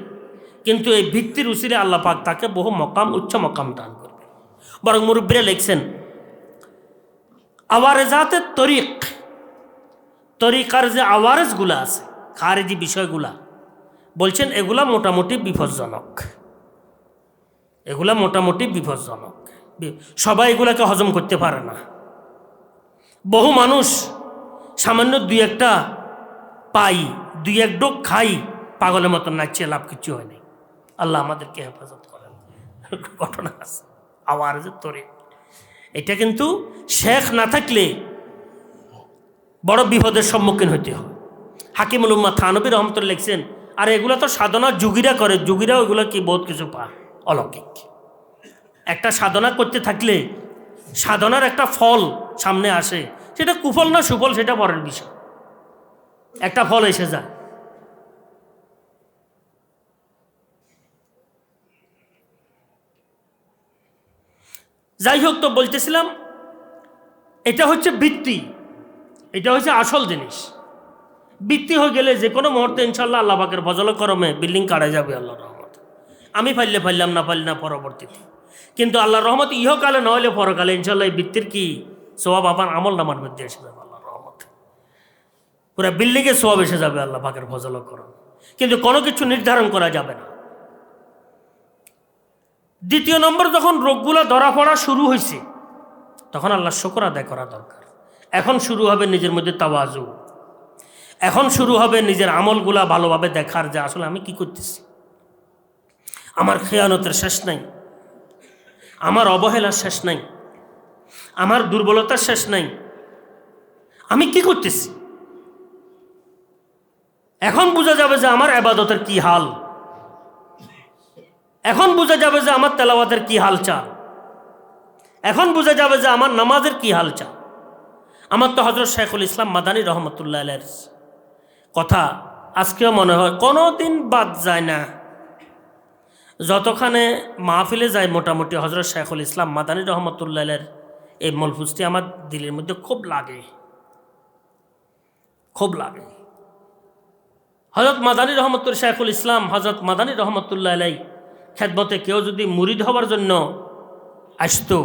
কিন্তু এই ভিত্তির উসিলে আল্লাহ পাক তাকে বহু মকাম, উচ্চ মকাম দান করবে। বরং মুরব্বীরা লিখছেন, আওয়ারেজাতের তরিকার যে আওয়ারেজগুলো আছে, খারেজি বিষয়গুলা, বলছেন এগুলা মোটামুটি বিপজ্জনক, এগুলা মোটামুটি বিপজ্জনক। সবাই এগুলাকে হজম করতে পারে না। বহু মানুষ সামান্য 2-1টা পাই, 2-1 ডোক খাই, পাগলের মতন নাচছে, লাভ কিছু হয়নি। আল্লাহ আমাদেরকে হেফাজত করেন। ঘটনা আছে আওয়ারেজের তরিক। এটা কিন্তু শেখ না থাকলে বড় বিপদের সম্মুখীন হইতে হয়। হাকিমুল উম্মাহ থানবী রহমতুল্লাহ লিখছেন, আর এগুলো তো সাধনা যোগীরা করে, যোগীরা ওইগুলো কি বহুত কিছু পায় অলৌকিক। একটা সাধনা করতে থাকলে সাধনার একটা ফল সামনে আসে, সেটা কুফল না সুফল সেটা পরের বিষয়, একটা ফল এসে যায়। যাই হোক, তো বলতেছিলাম এটা হচ্ছে বৃত্তি, এটা হচ্ছে আসল জিনিস। বৃত্তি হয়ে গেলে যে কোনো মুহূর্তে ইনশাল্লাহ আল্লাহ পাকের ফজল করমে বিল্ডিং কাটা যাবে আল্লাহর রহমত। আমি পাইলে পাইলাম, না পাইলে না পরবর্তীতে, কিন্তু আল্লাহর রহমত ইহকালে নইলে পরকালে ইনশাল্লাহ এই বৃত্তির কি সোয়াব আপনার আমল নামার মধ্যে এসে যাবে আল্লাহর রহমত, পুরো বিল্ডিংয়ে সোয়াব এসে যাবে আল্লাহ পাকের ফজল করম। কিন্তু কোনো কিছু নির্ধারণ করা যাবে না। দ্বিতীয় নম্বর, যখন রোগগুলো ধরা পড়া শুরু হয়েছে তখন আল্লাহ শুকর আদায় করা দরকার। এখন শুরু হবে নিজের মধ্যে তাওয়াজু, এখন শুরু হবে নিজের আমলগুলা ভালোভাবে দেখার যে আসলে আমি কি করতেছি। আমার খেয়ানতের শেষ নাই, আমার অবহেলার শেষ নাই, আমার দুর্বলতার শেষ নাই, আমি কি করতেছি। এখন বোঝা যাবে যে আমার ইবাদতের কি হাল, এখন বোঝা যাবে যে আমার তেলাওয়াতের কি হাল চাল, এখন বোঝা যাবে যে আমার নামাজের কি হাল চাল। আমার তো হযরত শাইখুল ইসলাম মাদানী রহমতুল্লাহ আলাইহির কথা আজকেও মনে হয়, কোনো দিন বাদ যায় না। যতখানে মাহফিলে যায় মোটামুটি হযরত শাইখুল ইসলাম মাদানী রহমতুল্লাহ আলাইহির এই মলফুজটি আমার দিলের মধ্যে খুব লাগে, খুব লাগে। হযরত মাদানী রহমতুল্লাহ, শাইখুল ইসলাম হযরত মাদানী রহমতুল্লাহ আলাইহি খেদমতে কেউ যদি মুরিদ হওয়ার জন্য আসতো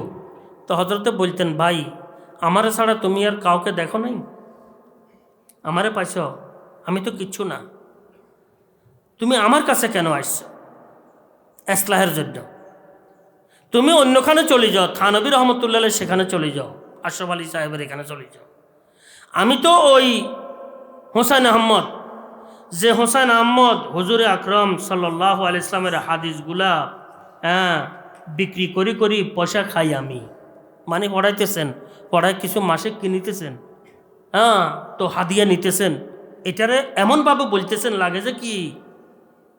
তো হযরতে বলতেন, ভাই আমারে ছাড়া তুমি আর কাউকে দেখো নাই, আমারে পাইছ, আমি তো কিচ্ছু না, তুমি আমার কাছে কেন আসছো ইসলাহের জন্য? তুমি অন্যখানে চলে যাও, থানবী রহমতুল্লাহ সেখানে চলে যাও, আশরাফ আলী সাহেবের এখানে চলে যাও। আমি তো ওই হোসেন আহমদ, যে হোসেন আহমদ হুজুরে আকরম সাল্লাল্লাহু আলাইহি ইসলামের হাদিসগুলা বিক্রি করি করি পয়সা খাই আমি, মানে পড়াইতেছেন, পড়ায় কিছু মাসে কিনিতেছেন, তো হাদিয়া নিতেছেন, এটারে এমনভাবে বলতেছেন লাগে যে কি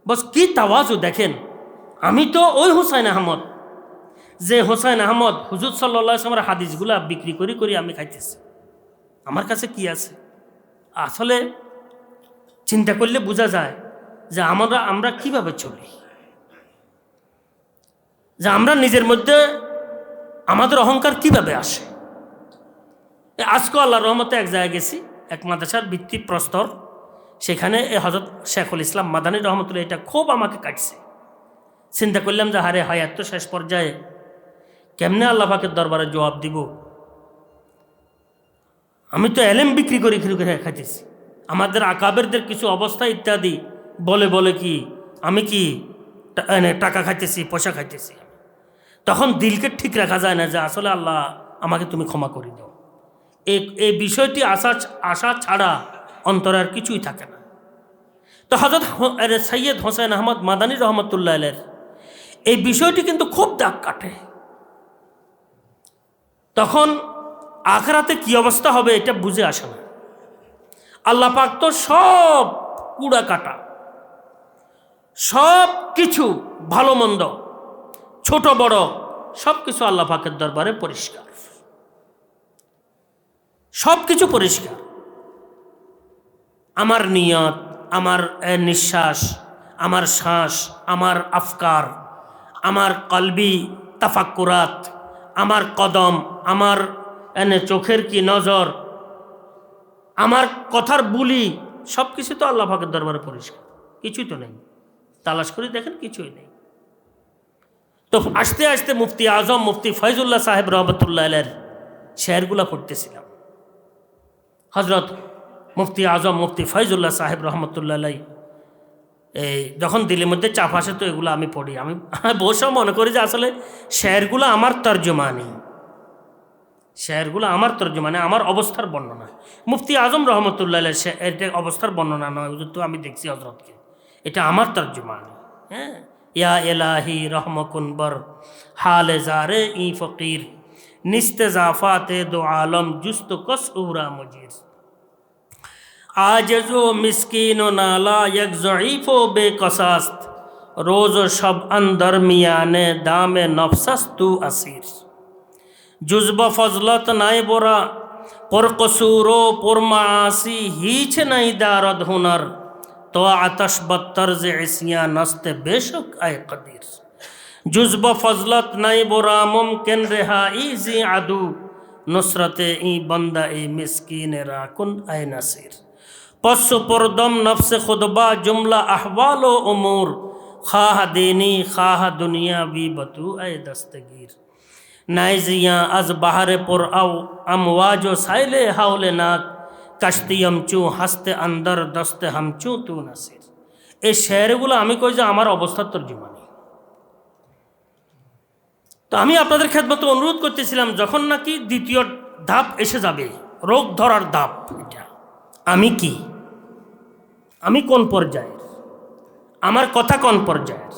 বস কি তাওয়াজু দেখেন। আমি তো ওই হোসেন আহমদ, যে হোসেন আহমদ হুজুর সাল্লাল্লাহু আলাইহি ওয়াসাল্লামের হাদিসগুলা বিক্রি করি করি আমি খাইতেছি, আমার কাছে কি আছে। আসলে চিন্তা করলে বোঝা যায় যে আমরা কিভাবে চলি, যে আমরা নিজের মধ্যে আমাদের অহংকার কিভাবে আসে। আজকে আল্লাহর রহমতে এক জায়গায় গেছি, এক মাদ্রাসার ভিত্তি প্রস্তর, সেখানে হযরত শাইখুল ইসলাম মাদানী রহমতুল্লাহ এটা খুব আমাকে কাটছে। চিন্তা করলাম যে হারে হায়াত তো শেষ পর্যায়ে, কেমনে আল্লাহ পাকের দরবারে জবাব দিব। আমি তো এলেম বিক্রি করে খাইতেছি, আমাদের আকাবেরদের কিছু অবস্থা ইত্যাদি বলে বলে কি আমি কি টাকা খাইতেছি, পয়সা খাইতেছি। তখন দিলকে ঠিক রাখা যায় না যে আসলে আল্লাহ আমাকে তুমি ক্ষমা করে দাও। এই বিষয়টি আশা ছাড়া অন্তরে আর কিছুই থাকে না। তো হযরত সৈয়দ হোসেন আহমদ মাদানী রহমতুল্লাহ আলাইহির এই বিষয়টি কিন্তু খুব দাগ কাটে। তখন আখিরাতে কি অবস্থা হবে এটা বুঝে আসে না। আল্লাহ পাক তো সব কুড়া কাটা, সব কিছু ভালো মন্দ ছোট বড় সব কিছু আল্লাহ পাকের দরবারে পরিষ্কার, সব কিছু পরিষ্কার। আমার নিয়ত, আমার নিঃশ্বাস, আমার শ্বাস, আমার আফকার, আমার কলবি তাফাক্কুরাত, আমার কদম, আমার চোখের কি নজর, আমার কথার বুলি, সব কিছু তো আল্লাহ পাকের দরবারে পরিষ্কার, কিছুই তো নেই। তালাশ করে দেখেন কিছুই নেই। তো আস্তে আস্তে মুফতি আজম মুফতি ফয়জুল্লাহ সাহেব রহমতুল্লাহ আলাইহির শেরগুলা পড়তেছিলাম। হযরত মুফতি আজম মুফতি ফয়জুল্লাহ সাহেব রহমতুল্লাহ আলাইহি এই যখন দিলের মধ্যে চাপ আসে তো এগুলো আমি পড়ি। আমি বসেও মনে করি যে আসলে শেরগুলো আমার তর্জমানি, শেরগুলো আমার তর্জমানি, আমার অবস্থার বর্ণনা। মুফতি আজম রহমতুল্লাহ আলাইহি এটা অবস্থার বর্ণনা নয়, তো আমি দেখছি হযরতকে, এটা আমার তর্জমানি। হ্যাঁ, ইয়া এলাহি রহমকুন বর হালে জারে ই ফকির निस्तेजाफात दो आलम जुस्त कसूरा मुजीर। आज जो मिस्कीन व नाला यक ज़ईफ़ व बेकसास्त, रोज़ व शब अंदर मियाने दाम नफसस्त तू असीर। जुज़्ब फजलत नाई बोरा पर कसूरो पर मासी हीच नहीं दारद हुनर, तो आतश बत्तर्ज इसिया नस्त बेशक आए कदीर। जुज़्ब फजलत नाई बोरा मुमकिन रिहाई जी अदू, नुसरत ई बंदा ए मिस्कीन राकुन आए नसीर। पस पुरदम नफ्स खुदबा जुमला अहवाल व उमूर, खाह दीनी खाह दुनिया भी बतू आए दस्तगीर। नाइजियाँ अज बहार पुर अमवाजो साइले हाउले नाक, कश्ती हमचू हस्ते अंदर दस्ते हमचू तू नसीर। এই শেয়ারগুলো আমি কই যে আমার অবস্থার তর্জমা নেই। তো আমি আপনাদের খেদমতে অনুরোধ করতেছিলাম, যখন নাকি দ্বিতীয় ধাপ এসে যাবে, রোগ ধরার ধাপ, এটা আমি কি, আমি কোন পর্যায়ের, আমার কথা কোন পর্যায়ের,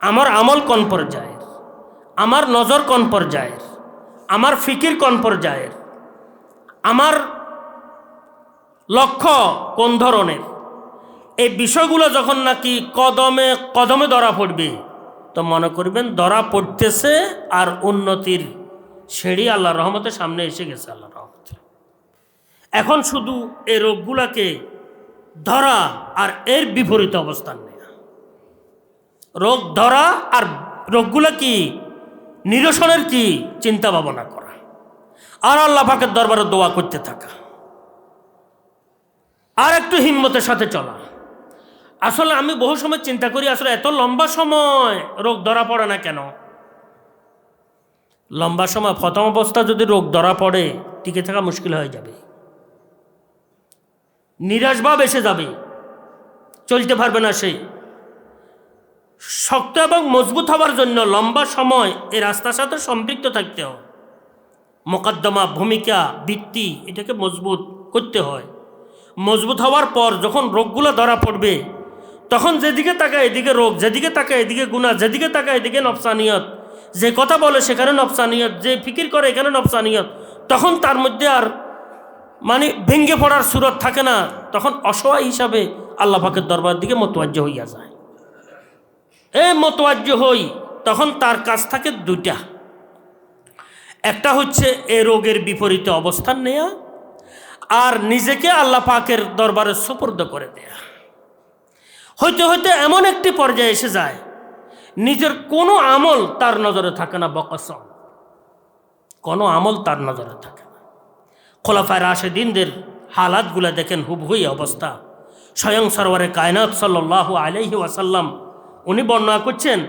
আমার আমল কোন পর্যায়ের, আমার নজর কোন পর্যায়ের, আমার ফিকির কোন পর্যায়ের, আমার লক্ষ্য কোন ধরনের, এই বিষয়গুলো যখন নাকি কদমে কদমে ধরা পড়বে, তো মনে করবেন ধরা পড়তেছে আর উন্নতির সিঁড়ি আল্লাহর রহমতের সামনে এসে গেছে। আল্লাহর রহমতে এখন শুধু এই রোগগুলোকে ধরা আর এর বিপরীত অবস্থান নেয়া। রোগ ধরা আর রোগগুলো কি নিরসনের কি চিন্তা ভাবনা করা, আর আল্লাহ পাকের দরবারে দোয়া করতে থাকা, আর একটু হিম্মতের সাথে চলা। আসলে আমি বহু সময় চিন্তা করি, আসলে এত লম্বা সময় রোগ ধরা পড়ে না কেন? লম্বা সময় প্রথম অবস্থা যদি রোগ ধরা পড়ে, টিকে থাকা মুশকিল হয়ে যাবে, নিরাশভাব এসে যাবে, চলতে পারবে না। সেই শক্ত এবং মজবুত হওয়ার জন্য লম্বা সময় এই রাস্তার সাথে সম্পৃক্ত থাকতে হয়। মোকদ্দমা, ভূমিকা, ভিত্তি, এটাকে মজবুত করতে হয়। মজবুত হওয়ার পর যখন রোগগুলো ধরা পড়বে, তখন যেদিকে তাকায় এদিকে রোগ, যেদিকে তাকায় এদিকে গুনাহ, যেদিকে তাকায় এদিকে নফসানিয়ত, যে কথা বলে সেখানে নফসানিয়ত, যে ফিকির করে এখানে নফসানিয়ত, তখন তার মধ্যে আর মানে ভেঙ্গে পড়ার সুরত থাকে না। তখন অসহায় হিসাবে আল্লাহ পাকের দরবার দিকে মোতওয়াজ্জহ হইয়া যায়। এই মোতওয়াজ্জহ হই, তখন তার কাছ থাকে দুইটা। একটা হচ্ছে এ রোগের বিপরীতে অবস্থান নেয়া, আর নিজেকে আল্লাহ পাকের দরবারে সুপর্দ করে দেয়া। হইতে হইতে এমন একটি পর্যায়ে এসে যায়, নিজের কোনো আমল তার নজরে থাকে না। বকসম, কোনো আমল তার নজরে থাকে না। খোলাফায়ে রাশেদিনদের হালাতগুলো দেখেন, হুবহুই অবস্থা। স্বয়ং সরওয়ারে কায়নাত সাল্লাল্লাহু আলাইহি ওয়াসাল্লাম উনি বর্ণনা করছেন,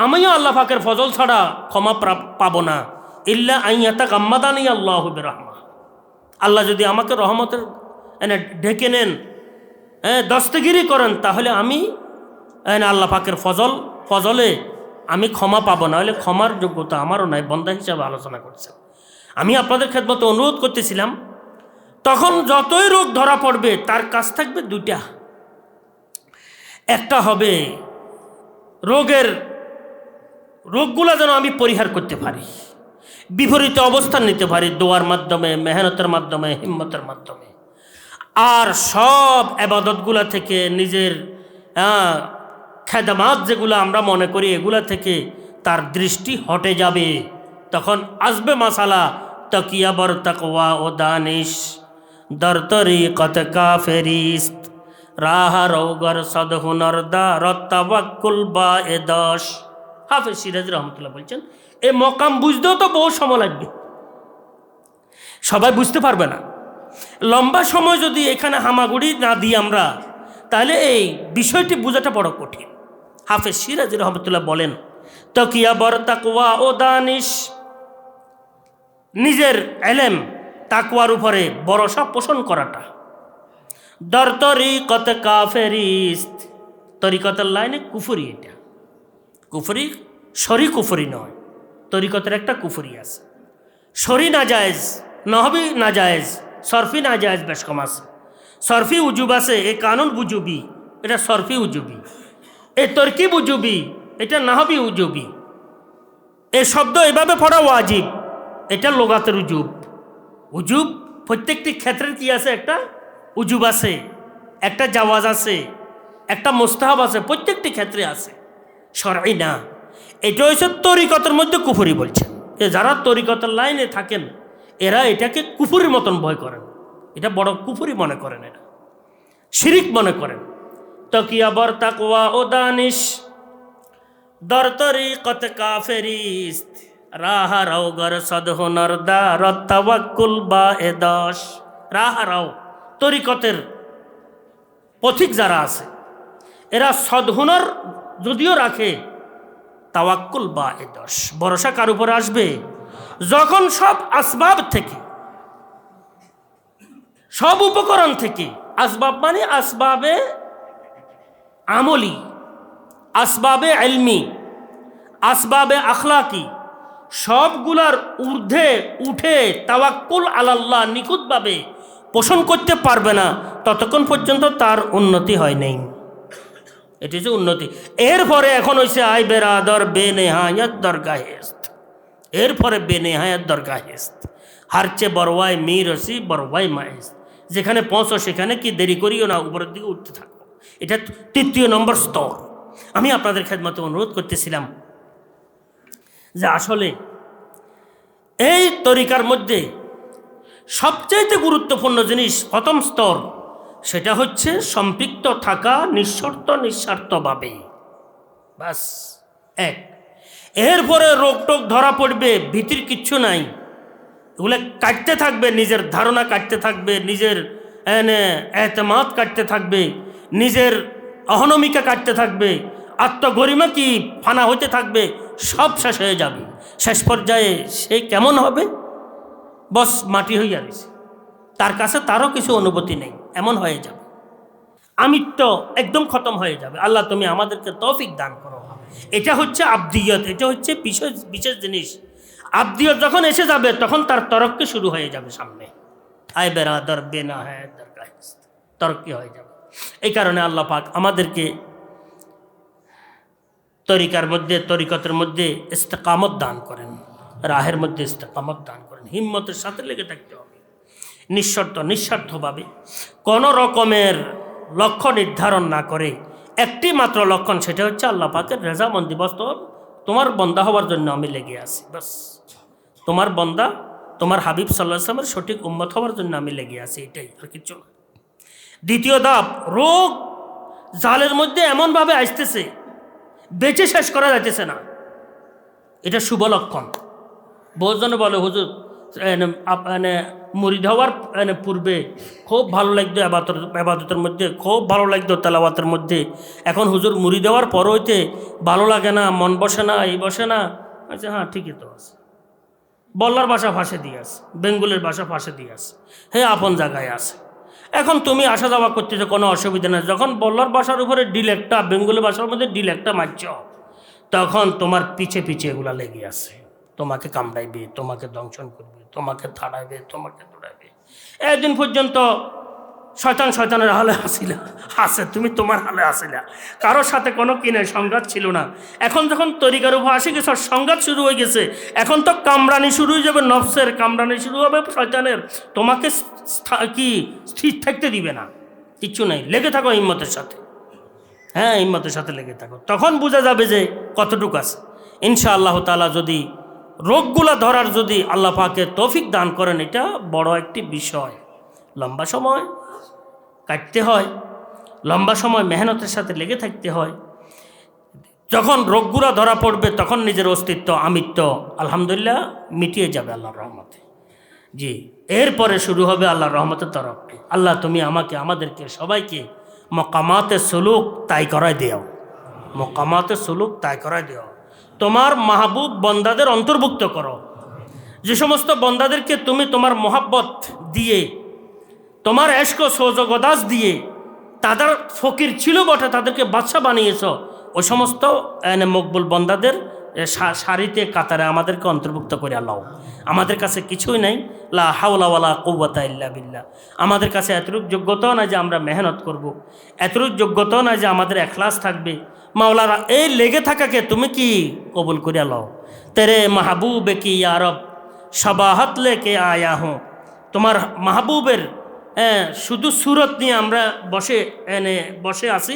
আমিও আল্লাহ পাকের ফজল ছাড়া ক্ষমা পাবো না, ইল্লা আইয়াতা গাম্মাদানি আল্লাহু বিরহমা। আল্লাহ যদি আমাকে রহমতের ঢেকে নেন, দস্তগিরি করেন, তাহলে আমি আল্লাহ পাকের ফজলে আমি ক্ষমা পাবো না, হলে ক্ষমার যোগ্যতা আমারও নাই। বন্দা হিসাবে আলোচনা করছেন। আমি আপনাদের খেদমতে অনুরোধ করতেছিলাম, তখন যতই রোগ ধরা পড়বে তার কাছ থাকবে দুইটা। একটা হবে রোগগুলো যেন আমি পরিহার করতে পারি, বিপরীত অবস্থান নিতে পারি দোয়ার মাধ্যমে, মেহনতের মাধ্যমে, হিম্মতের মাধ্যমে। আর সব ইবাদতগুলা থেকে, নিজের খেদমাত যেগুলো আমরা মনে করি, এগুলা থেকে তার দৃষ্টি হটে যাবে। তখন আসবে মাসালা তকিয়া বর তাকওয়া ও দানিশ, দর তরিকত কাফেরিস্ত, রাহ রৌগর সদ হুনর দা রত্তাওয়াক্কুল বা এ দশ। হাফেজ সিরাজি রহমতুল্লাহ বলছেন, এই মকাম বুঝতেও তো বহু সময় লাগবে, সবাই বুঝতে পারবে না। লম্বা সময় যদি এখানে হামাগুড়ি না দিই আমরা, তাহলে এই বিষয়টি বোঝাটা বড় কঠিন। হাফেজ সিরাজি রহমতুল্লাহ বলেন, তকিয়া বর তাকওয়া ও দানিশ, নিজের এলেম তাকওয়ার উপরে ভরসা পোষণ করাটা। দর তরিকত কাফেরিস্ত, তরিকতের লাইনে কুফরি। এটা কুফরি, শরি কুফরি নয়, তরিকতের একটা কুফরি আছে। শরি না জায়েজ, নহবি না জায়েজ, সরফি না জায়েজ, বেশ কম আছে। সরফি উজুব আছে, এ কানুন বুজুবি, এটা সরফি উজুবি। এ তরকিব উজুবি, এটা নাহবি উজুবি। এ শব্দ এভাবে পড়া ওয়াজিব, এটা লোগাতের উজুব। উজুব প্রত্যেকটি ক্ষেত্রের কি আছে? একটা উজুব আছে, একটা জাওয়াজ আছে, একটা মুস্তাহাব আছে, প্রত্যেকটি ক্ষেত্রে আছে, শরঈ না। এটা হচ্ছে তরিকতের মধ্যে কুফরি বলছেন। যারা তরিকতের লাইনে থাকেন এরা এটাকে কুফুরির মতন ভয় করেন, এটা বড় কুফুরি মনে করেন, এটা শিরিক মনে করেন। তকিয়া বর তাকওয়া ও দানিশ দর তরিকত কাফেরিস্ত রাহারাও গর সদহুনর দার তাওয়াক্কুল বা এদশ। রাহারাও তরিকতের পথিক যারা আছে এরা সদহুনর যদিও রাখে, তাওয়াক্কুল বা এদশ, ভরসা কার উপরে আসবে? যখন সব আসবাব থেকে, সব উপকরণ থেকে, আসবাব মানে আসবাবে আমলি, আসবাবে ইলমি, আসবাবে আখলাকি, সবগুলার ঊর্ধ্বে উঠে তাওয়াক্কুল আলাল্লাহ নিখুঁতভাবে পোষণ করতে পারবে না ততক্ষণ পর্যন্ত তার উন্নতি হয় নাই। এটি হচ্ছে উন্নতি। এরপরে এখন হয়েছে আই বেরাদর বেনেহায়াত দরগাহেস্ত, এরপরে বেনেহায়াত দরগাহেস্ত, হারচে বরওয়াই মীর রসি বরওয়াই মাহেস্ত। যেখানে পৌঁছো সেখানে কি দেরি করিও না, উপরের দিকে উঠতে থাকো। এটা ৩য় নম্বর স্তর। আমি আপনাদের খেদমতে অনুরোধ করতেছিলাম যে আসলে এই তরিকার মধ্যে সবচাইতে গুরুত্বপূর্ণ জিনিস, প্রথম স্তর, সেটা হচ্ছে সম্পৃক্ত থাকা নিঃশর্ত নিঃস্বার্থভাবে, বাস এক। এরপরে রোগ টোগ ধরা পড়বে, ভীতির কিচ্ছু নাই, এগুলো কাটতে থাকবে, নিজের ধারণা কাটতে থাকবে, নিজের এতেমাদ কাটতে থাকবে, নিজের অহনমিকা কাটতে থাকবে, আত্মগরিমা কি ফানা হইতে থাকবে, সব শেষ হয়ে যাবে। শেষ পর্যায়ে সে কেমন হবে? বস মাটি হইয়া রয়েছে, তার কাছে তারও কিছু অনুভূতি নেই, এমন হয়ে যাবে। আমিত্ব একদম খতম হয়ে যাবে। আল্লাহ তুমি আমাদেরকে তৌফিক দান করো। এটা হচ্ছে আবদিয়ত, এটা হচ্ছে বিশেষ বিশেষ জিনিস। আবদিয়ত যখন এসে যাবে তখন তার তরক্কি শুরু হয়ে যাবে সামনে। আয় বেরাদর বেনা হ্যাঁ তরক্কি হয়ে যাবে। এই কারণে আল্লাহ পাক আমাদেরকে তরিকার মধ্যে, তরিকতের মধ্যে ইস্তেকামত দান করেন, রাহের মধ্যে ইস্তেকামত দান করেন। হিম্মতের সাথে লেগে থাকতে হবে, নিঃশর্ত নিঃস্বার্থভাবে, কোনো রকমের লক্ষ্য নির্ধারণ না করে। একটি মাত্র লক্ষণ, সেটা হচ্ছে আল্লাহ পাকের রেজামন্দি। বস তোমার বন্দা হওয়ার জন্য আমি লেগে আছি, বাস তোমার বন্দা, তোমার হাবিব সাল্লাল্লাহু আলাইহি ওয়াসাল্লামের সঠিক উম্মত হওয়ার জন্য আমি লেগে আছি, এটাই, আর কিছু না। দ্বিতীয় ধাপ, রোগ জালের মধ্যে এমনভাবে আসতেছে বেঁচে শেষ করা যাইতেছে না, এটা শুভ লক্ষণ। বহুজনে বলে হুজুর মুরিদ হওয়ার পূর্বে খুব ভালো লাগতো আবাদতের মধ্যে, খুব ভালো লাগতো তেলাওয়াতের মধ্যে, এখন হুজুর মুরিদ হওয়ার পর হইতে ভালো লাগে না, মন বসে না, এই বসে না। আচ্ছা হ্যাঁ ঠিকই তো আছে, বল্লার বাসা ফাঁসে দিয়ে আছে, বেঙ্গলের বাসা ফাঁসে দিয়ে আছে, হ্যাঁ আপন জায়গায় আছে। এখন তুমি আসা যাওয়া করতেছো, কোনো অসুবিধা নেই। যখন বল্লার বাসার উপরে ডিল একটা, বেঙ্গলের বাসার মধ্যে ডিল একটা মারছ, তখন তোমার পিছে পিছে এগুলা লেগে আছে, তোমাকে কামড়াইবে, তোমাকে দংশন করবে, তোমাকে থাড়াইবে, তোমাকে দৌড়াইবে। একদিন পর্যন্ত শয়তান শয়তানের হালে আসিলা, আছে তুমি তোমার হালে আসিলা, কারোর সাথে কোনো কিনে সংঘাত ছিল না। এখন যখন তরিকার উপর আসে গেছে, সংঘাত শুরু হয়ে গেছে, এখন তো কামড়ানি শুরু হয়ে যাবে, নফসের কামড়ানি শুরু হবে শয়তানের, তোমাকে কি স্থির থাকতে দিবে না, কিচ্ছু নাই। লেগে থাকো হিম্মতের সাথে, হ্যাঁ হিম্মতের সাথে লেগে থাকো, তখন বোঝা যাবে যে কতটুকু আছে। ইনশাআল্লাহ তাআলা যদি রোগগুলা ধরার যদি আল্লাহ পাকের তৌফিক দান করেন, এটা বড় একটি বিষয়। লম্বা সময় কাটতে হয়, লম্বা সময় মেহনতের সাথে লেগে থাকতে হয়। যখন রোগগুলা ধরা পড়বে তখন নিজের অস্তিত্ব, আমিত্ব আলহামদুলিল্লাহ মিটিয়ে যাবে আল্লাহর রহমতে। জি, এরপরে শুরু হবে আল্লাহর রহমতের তরফে। আল্লাহ তুমি আমাকে, আমাদেরকে সবাইকে মকামাতে সুলুক তাই করাই দেও, মকামাতে সুলুক তাই করাই দেও। তোমার মাহবুব বন্দাদের অন্তর্ভুক্ত করো, যে সমস্ত বন্দাদেরকে তুমি তোমার মোহাব্বত দিয়ে, তোমার এশক সৌজগদাস দিয়ে, তাদের ফকির ছিল বটে, তাদেরকে বাদশা বানিয়েছ, ওই সমস্ত মকবুল বন্দাদের সারিতে কাতারে আমাদেরকে অন্তর্ভুক্ত করে আল্লাহ। আমাদের কাছে কিছুই নাই, লা হাওলা ওয়ালা কুওয়াতা ইল্লা বিল্লাহ। আমাদের কাছে এতটুকু যোগ্যতাও নাই যে আমরা মেহনত করব, এতটুকু যোগ্যতাও নাই যে আমাদের এখলাস থাকবে। মাওলানা এই লেগে থাকাকে তুমি কি কবুল করে আল্লাহ। তেরে মাহবুবে কি ইয়া রব शबाहत लेके आया हूँ, তোমার মাহবুবের শুধু সুরত নিয়ে আমরা বসে আছি,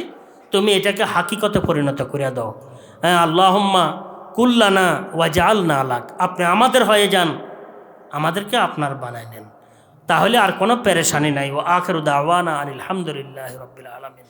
তুমি এটাকে হাকিকতে পরিণত করে দাও। আল্লাহুম্মা কুল্লানা ওয়াজআলনা লাক, আপনি আমাদের হয়ে যান, আমাদেরকে আপনার বানায় নেন, তাহলে আর কোনো পেরেশানি নাই। ও আখিরু দাওয়ানা আনিল হামদুলিল্লাহি রাব্বিল আলামিন।